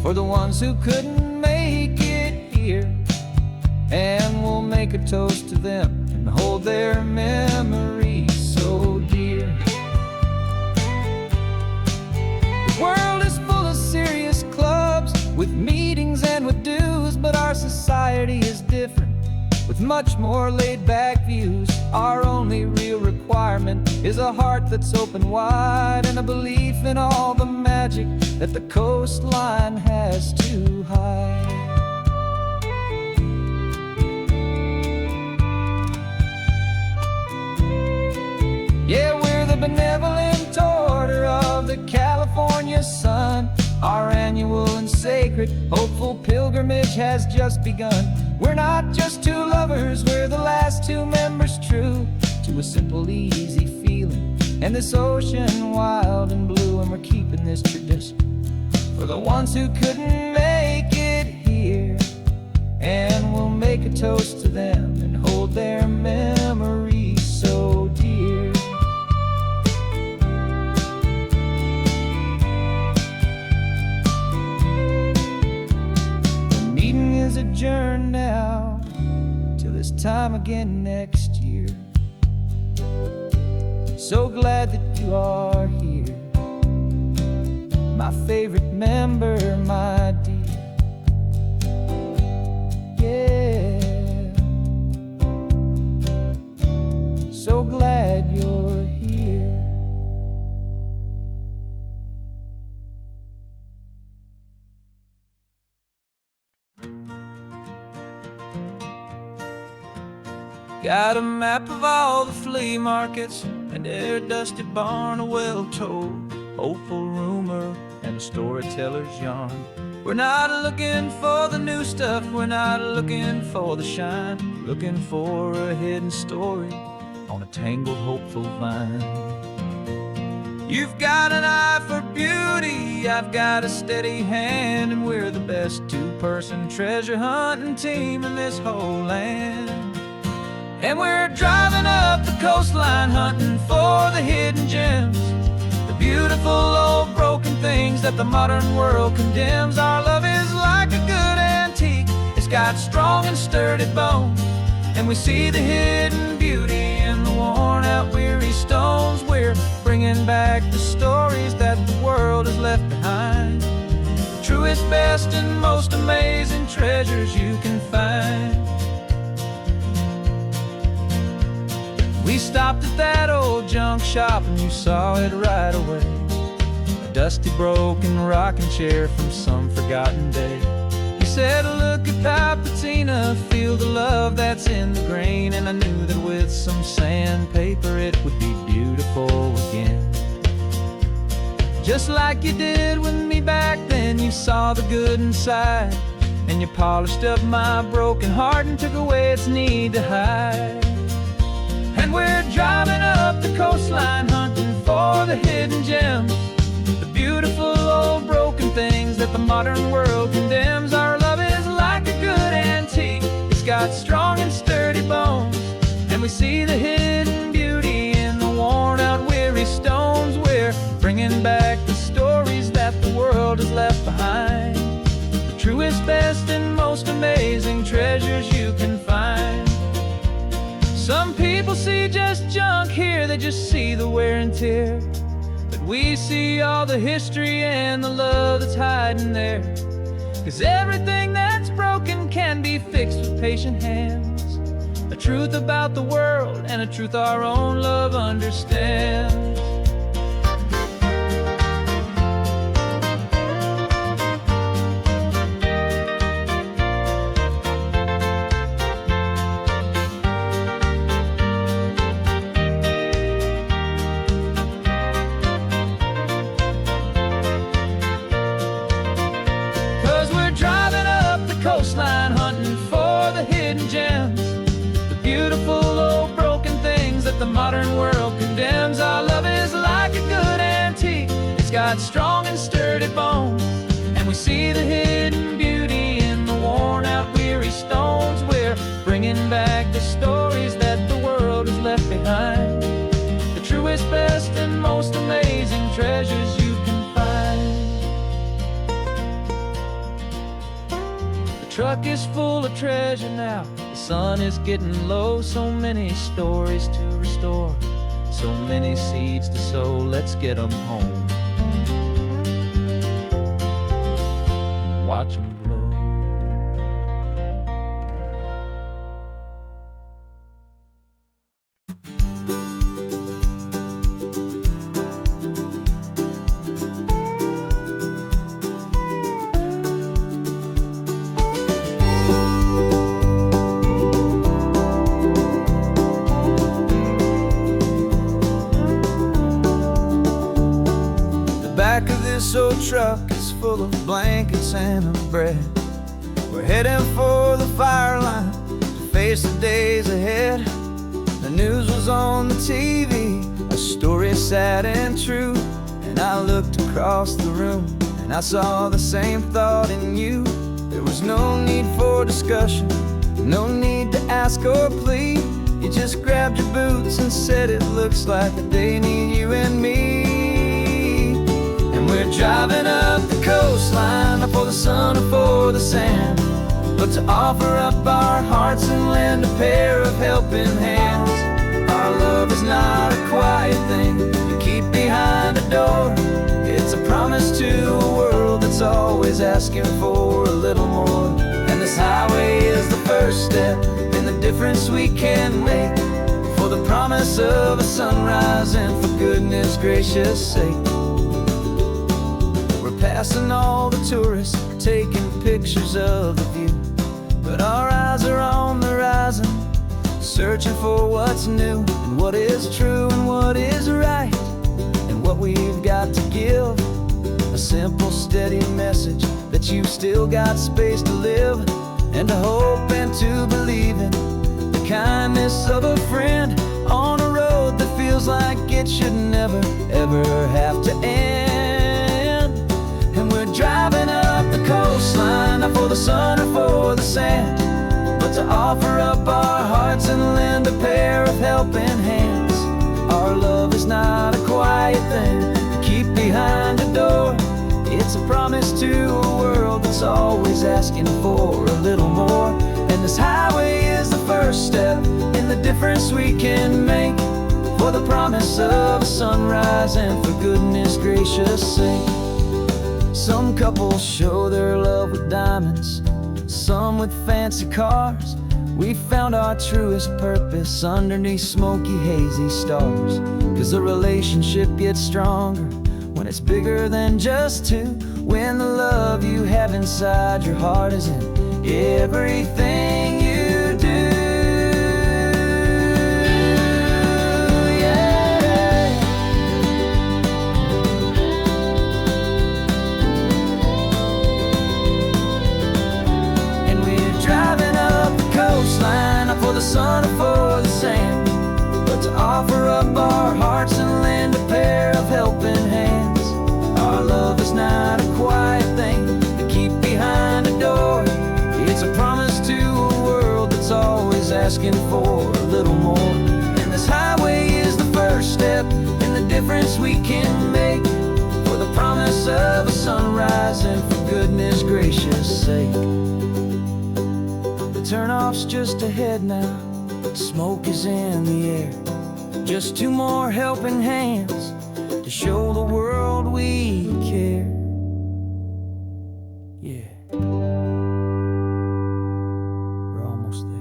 for the ones who couldn't make it here, and we'll make a toast to them and hold their memories so dear. The world is full of serious clubs with meetings and with dues, but our society is different with much more laid-back views. Our only real requirement is a heart that's open wide, and a belief in all the magic that the coastline has to hide. Yeah, we're the benevolent order of the California sun. Our annual and sacred hopeful pilgrimage has just begun. We're not just two lovers, we're the last two members true to a simple, easy feeling, and this ocean wild and blue. And we're keeping this tradition for the ones who couldn't make it here, and we'll make a toast to them and hold their memories so dear. The meeting is adjourned now till this time again next year. So glad that you are here, my favorite member, my dear. Yeah, so glad you're here. Got a map of all the flea markets and every dusty barn, a well-told hopeful rumor and a storyteller's yarn. We're not looking for the new stuff, we're not looking for the shine, looking for a hidden story on a tangled hopeful vine. You've got an eye for beauty, I've got a steady hand, and we're the best two-person treasure hunting team in this whole land. And we're driving up the coastline hunting for the hidden gems, the beautiful old broken things that the modern world condemns. Our love is like a good antique, it's got strong and sturdy bones, and we see the hidden beauty in the worn out weary stones. We're bringing back the stories that the world has left behind, the truest, best, and most amazing treasures you can find. We stopped at that old junk shop and you saw it right away, a dusty broken rocking chair from some forgotten day. You said, look at that patina, feel the love that's in the grain, and I knew that with some sandpaper it would be beautiful again. Just like you did with me back then, you saw the good inside, and you polished up my broken heart and took away its need to hide. And we're driving up the coastline hunting for the hidden gems, the beautiful old broken modern world condemns. Our love is like a good antique. It's got strong and sturdy bones, and we see the hidden beauty in the worn-out, weary stones. We're bringing back the stories that the world has left behind, the truest, best, and most amazing treasures you can find. Some people see just junk here, they just see the wear and tear, but we see all the history and the love that's hiding there. 'Cause everything that's broken can be fixed with patient hands, a truth about the world and a truth our own love understands. Coastline hunting for the hidden gems, the beautiful old broken things that the modern world condemns. Our love is like a good antique. It's got strong and sturdy bones, and we see the hidden beauty in the worn out, weary stones. We're bringing back the stories that the world has left behind, the truest, best, and most amazing treasures you can find. The truck is full of treasure now, the sun is getting low. So many stories to restore, so many seeds to sow. Let's get them home, watch them grow. Back of this old truck is full of blankets and of bread. We're heading for the fire line to face the days ahead. The news was on the TV, a story sad and true. And I looked across the room and I saw the same thought in you. There was no need for discussion, no need to ask or plead. You just grabbed your boots and said it looks like the day need you and me. We're driving up the coastline, not for the sun or for the sand, but to offer up our hearts and lend a pair of helping hands. Our love is not a quiet thing you keep behind a door. It's a promise to a world that's always asking for a little more. And this highway is the first step in the difference we can make, for the promise of a sunrise and for goodness gracious sake. Passing all the tourists, taking pictures of the view, but our eyes are on the horizon, searching for what's new, and what is true and what is right, and what we've got to give. A simple, steady message that you've still got space to live, and to hope and to believe in the kindness of a friend on a road that feels like it should never, ever have to end. We're driving up the coastline, not for the sun or for the sand, but to offer up our hearts and lend a pair of helping hands. Our love is not a quiet thing to keep behind a door. It's a promise to a world that's always asking for a little more. And this highway is the first step in the difference we can make, for the promise of a sunrise and for goodness gracious sake. Some couples show their love with diamonds, some with fancy cars. We found our truest purpose underneath smoky, hazy stars. 'Cause the relationship gets stronger when it's bigger than just two, when the love you have inside your heart is in everything you do. For the sun or for the sand, but to offer up our hearts and lend a pair of helping hands. Our love is not a quiet thing to keep asking for a little more. And this highway is the first step in the difference we can make, for the promise of a sunrise and for goodness gracious sake. The turnoff's just ahead now, smoke is in the air. Just two more helping hands to show the world we care. Yeah, we're almost there.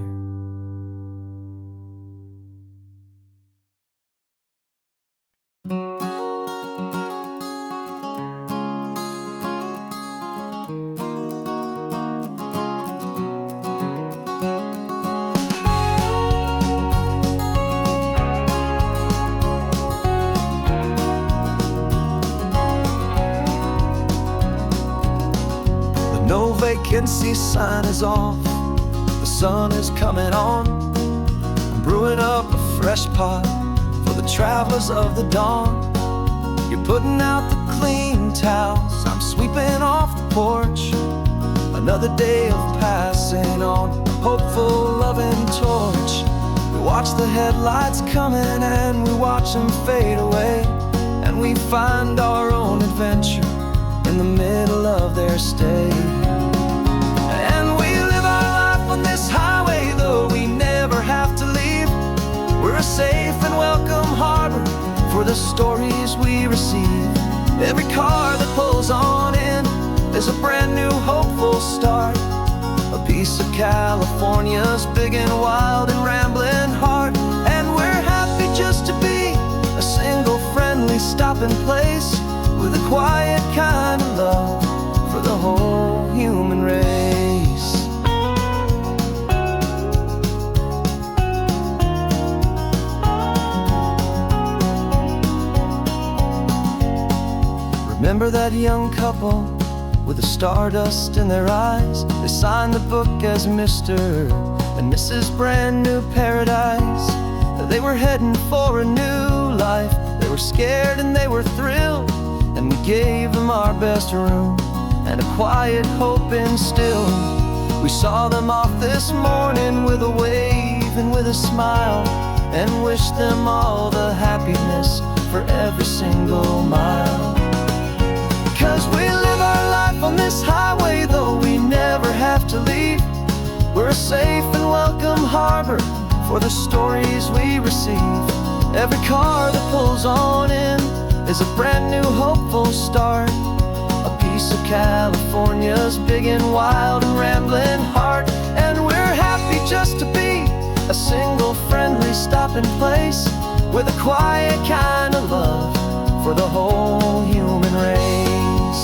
No vacancy sign is off, the sun is coming on. I'm brewing up a fresh pot for the travelers of the dawn. You're putting out the clean towels, I'm sweeping off the porch. Another day of passing on, a hopeful, loving torch. We watch the headlights coming and we watch them fade away, and we find our own adventure in the middle of their stay. And we live our life on this highway, though we never have to leave. We're a safe and welcome harbor for the stories we receive. Every car that pulls on in is a brand new hopeful start, a piece of California's big and wild and rambling heart. And we're happy just to be a single friendly stopping place, with a quiet kind of love for the whole human race. Remember that young couple with the stardust in their eyes? They signed the book as Mr. and Mrs. Brand New Paradise. They were heading for a new life. They were scared and they were thrilled, and we gave them our best room and a quiet hope instilled. We saw them off this morning with a wave and with a smile, and wished them all the happiness for every single mile. 'Cause we live our life on this highway, though we never have to leave. We're a safe and welcome harbor for the stories we receive. Every car that pulls on in is a brand new hopeful start, a piece of California's big and wild and rambling heart. And we're happy just to be a single friendly stopping place, with a quiet kind of love for the whole human race.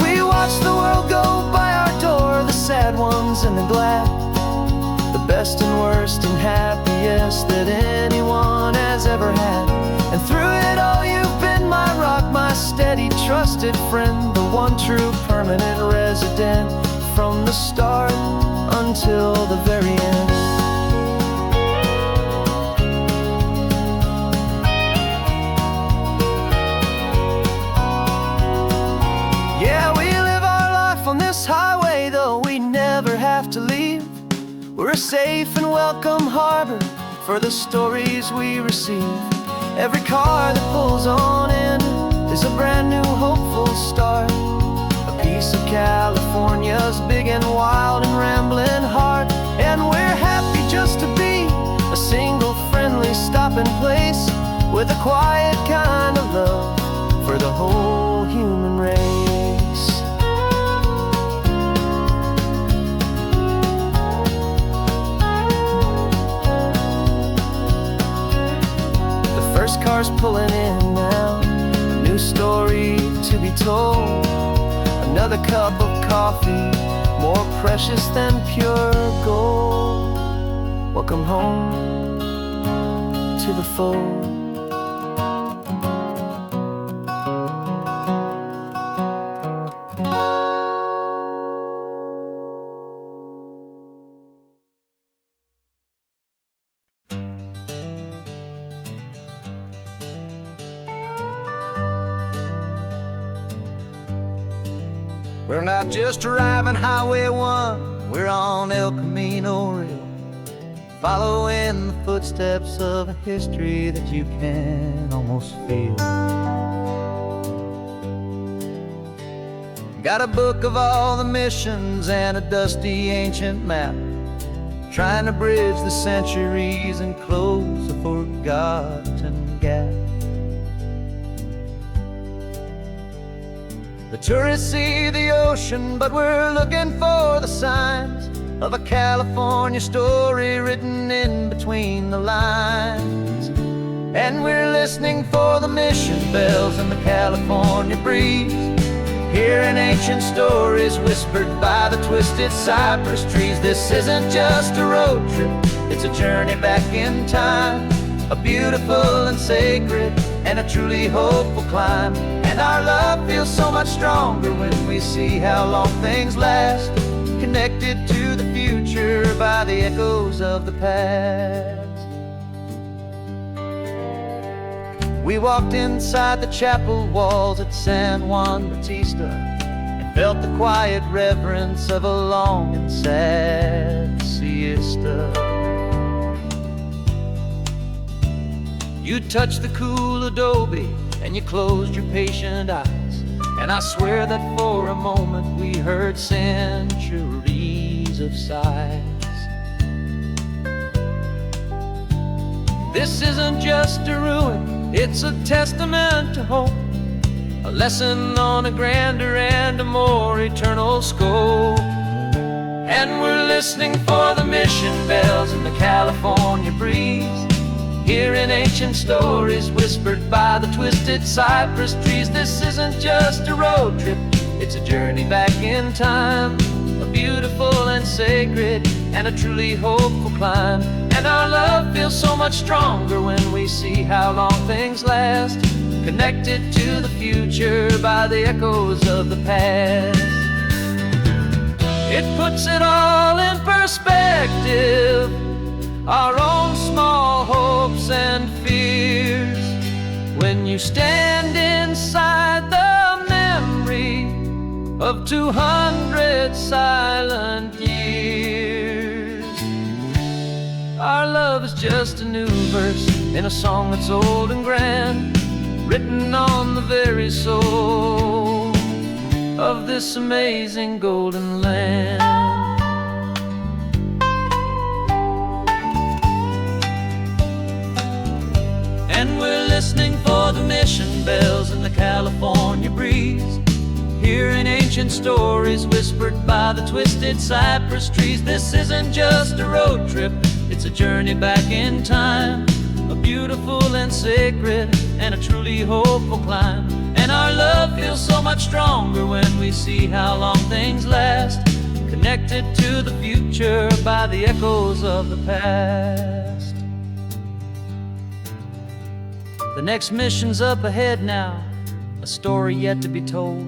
We watch the world go by our door, the sad ones and the glad, the best and worst and happiest that anyone has ever had. And through it all you've been my rock, my steady trusted friend, the one true permanent resident, from the start until the very end. Yeah, we live our life on this highway, though we never have to leave. We're a safe and welcome harbor for the stories we receive. Every car that pulls on in is a brand new hopeful start, a piece of California's big and wild and rambling heart. And we're happy just to be a single friendly stopping place, with a quiet kind of love for the whole human race. First car's pulling in now, a new story to be told. Another cup of coffee, more precious than pure gold. Welcome home to the fold. We're not just driving Highway 1, We're on El Camino Real, following the footsteps of a history that you can almost feel. Got a book of all the missions and a dusty ancient map, trying to bridge the centuries and close a forgotten gap. The tourists see the ocean, but we're looking for the signs of a California story written in between the lines. And we're listening for the mission bells in the California breeze, hearing ancient stories whispered by the twisted cypress trees. This isn't just a road trip, it's a journey back in time, a beautiful and sacred and a truly hopeful climb. And our love feels so much stronger when we see how long things last, connected to the future by the echoes of the past. We walked inside the chapel walls at San Juan Bautista and felt the quiet reverence of a long and sad siesta. You touched the cool adobe and you closed your patient eyes, and I swear that for a moment we heard centuries of sighs. This isn't just a ruin, it's a testament to hope, a lesson on a grander and a more eternal scope. And we're listening for the mission bells in the California breeze, hearing ancient stories whispered by the twisted cypress trees. This isn't just a road trip, it's a journey back in time, a beautiful and sacred and a truly hopeful climb. And our love feels so much stronger when we see how long things last, connected to the future by the echoes of the past. It puts it all in perspective, our own small hopes and fears, when you stand inside the memory of 200 silent years. Our love is just a new verse in a song that's old and grand, written on the very soul of this amazing golden land. And we're listening for the mission bells in the California breeze, hearing ancient stories whispered by the twisted cypress trees. This isn't just a road trip, it's a journey back in time, a beautiful and sacred and a truly hopeful climb. And our love feels so much stronger when we see how long things last, connected to the future by the echoes of the past. The next mission's up ahead now, a story yet to be told,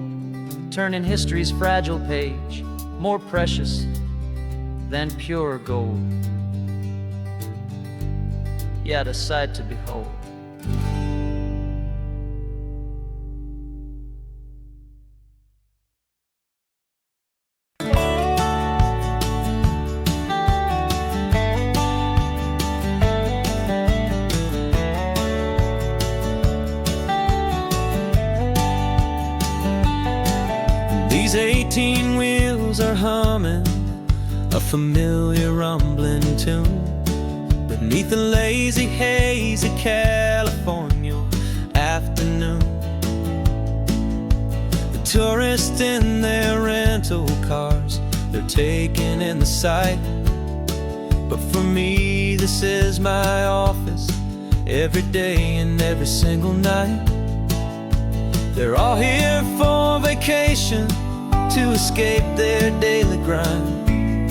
turning history's fragile page more precious than pure gold. Yet a sight to behold. These 18 wheels are humming a familiar rumbling tune beneath a lazy haze of California afternoon. The tourists in their rental cars, they're taking in the sight, but for me this is my office every day and every single night. They're all here for vacation, to escape their daily grind,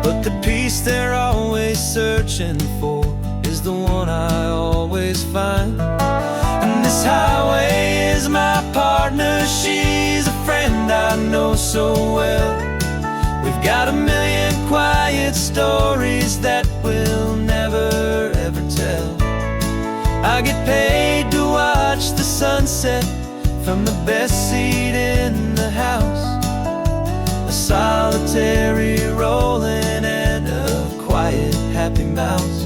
but the peace they're always searching for is the one I always find. And this highway is my partner, she's a friend I know so well. We've got a million quiet stories that we'll never ever tell. I get paid to watch the sunset from the best seat in the house, a solitary road happy mouse.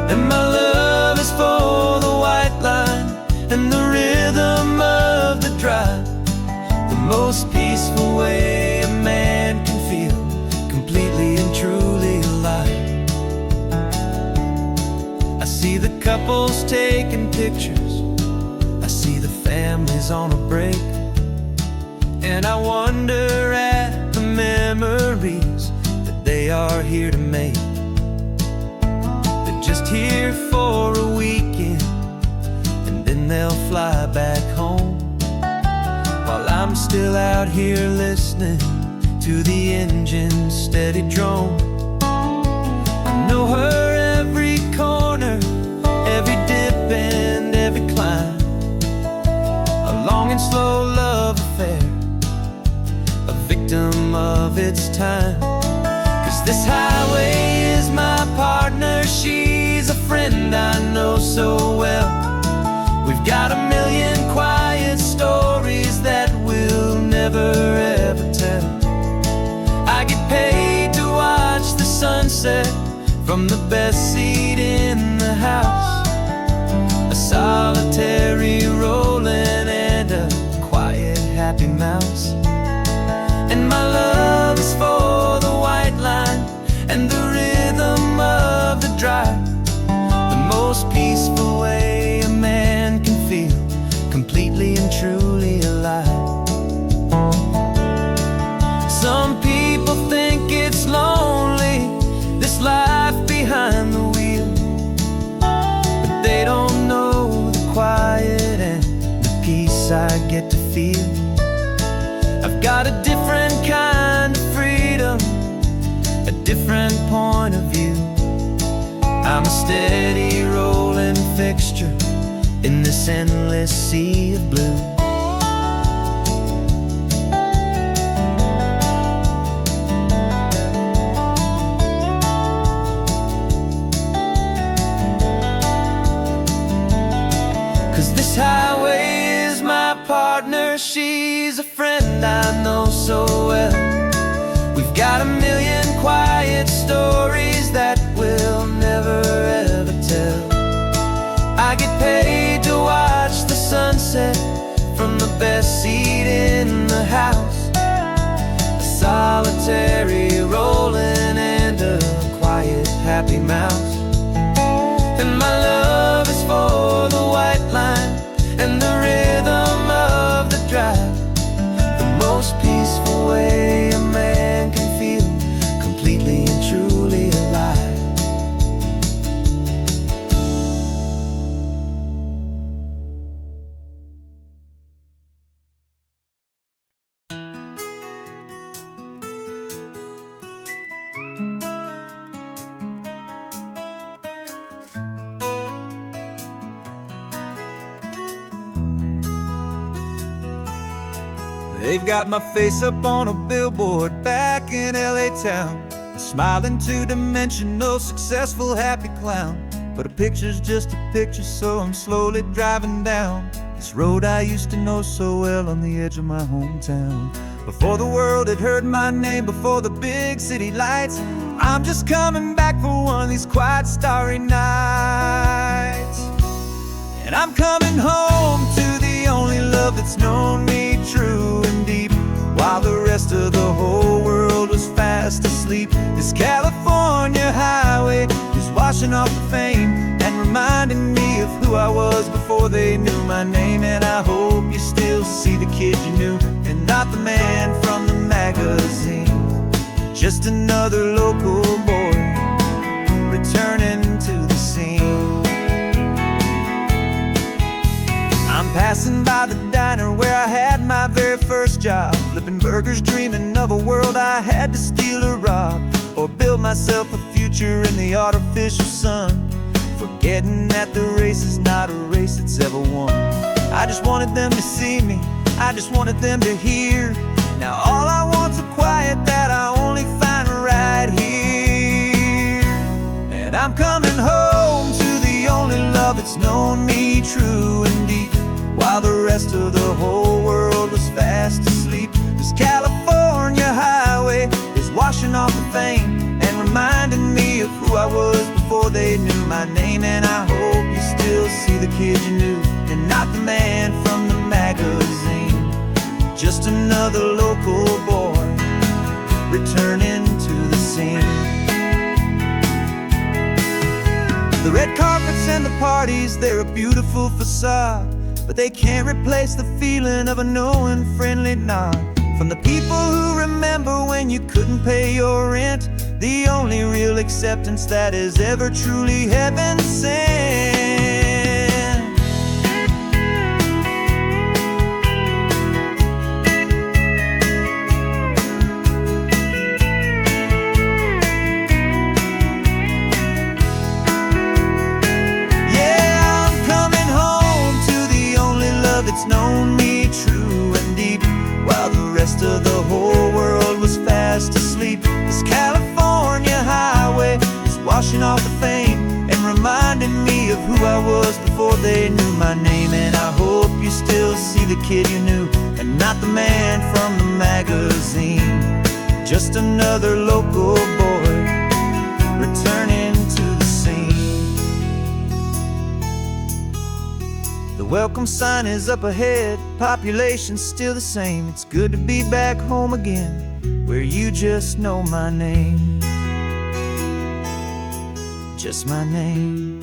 And my love is for the white line and the rhythm of the drive, the most peaceful way a man can feel completely and truly alive. I see the couples taking pictures, I see the families on a break, and I wonder at the memories that they are here to make. They're just here for a weekend, and then they'll fly back home, while I'm still out here listening to the engine's steady drone. I know her every corner, every dip and every climb, a long and slow love affair, a victim of its time. 'Cause this highway is my partner, she's a friend I know so well. We've got a million quiet stories that we'll never ever tell. I get paid to watch the sunset from the best seat in the house, a solitary rolling and a quiet happy mouse. And my love is for the white line and the rhythm of the drive, the most peaceful way a man can feel completely and truly alive. Some people think it's lonely, this life behind the wheel, but they don't know the quiet and the peace I get to feel. I've got a different kind of freedom, a different point of view. I'm a steady rolling fixture in this endless sea of blue. This highway is my partner, she's a friend I know so well. We've got a million quiet stories that we'll never ever tell. I get paid to watch the sunset from the best seat in the house, a solitary rolling and a quiet happy mouse. And my love is for the white line and the rhythm of the drive, the most peaceful way a man can feel completely and truly alive. They've got my face up on a billboard back in LA town, smiling two-dimensional, successful, happy clown. But a picture's just a picture, so I'm slowly driving down this road I used to know so well on the edge of my hometown. Before the world had heard my name, before the big city lights, I'm just coming back for one of these quiet, starry nights. And I'm coming home to the only love that's known me true and deep, while the rest of the whole world was fast asleep. This California highway is washing off the fame and reminding me of who I was before they knew my name. And I hope you still see the kid you knew and not the man from the magazine, just another local boy returning to the scene. I'm passing by the diner where I had my very first job, flipping burgers, dreaming of a world I had to steal or rob, or build myself a future in the artificial sun, forgetting that the race is not a race that's ever won. I just wanted them to see me, I just wanted them to hear. Now all I want's a quiet that I only find right here. And I'm coming home to the only love that's known me true and deep, while the rest of the whole world was fast asleep. This California highway is washing off the fame and reminding me of who who I was before they knew my name. And I hope you still see the kid you knew, and not the man from the magazine. Just another local boy returning to the scene. The red carpets and the parties, they're a beautiful facade, but they can't replace the feeling of a knowing, friendly nod from the people who remember when you couldn't pay your rent. The only real acceptance that is ever truly heaven sent. Yeah, I'm coming home to the only love that's known me true and deep, while the rest of the whole world was fast asleep. This California highway is washing off the fame and reminding me of who I was before they knew my name. And I hope you still see the kid you knew, and not the man from the magazine. Just another local boy returning to the scene. The welcome sign is up ahead, population's still the same. It's good to be back home again, where you just know my name. Just my name.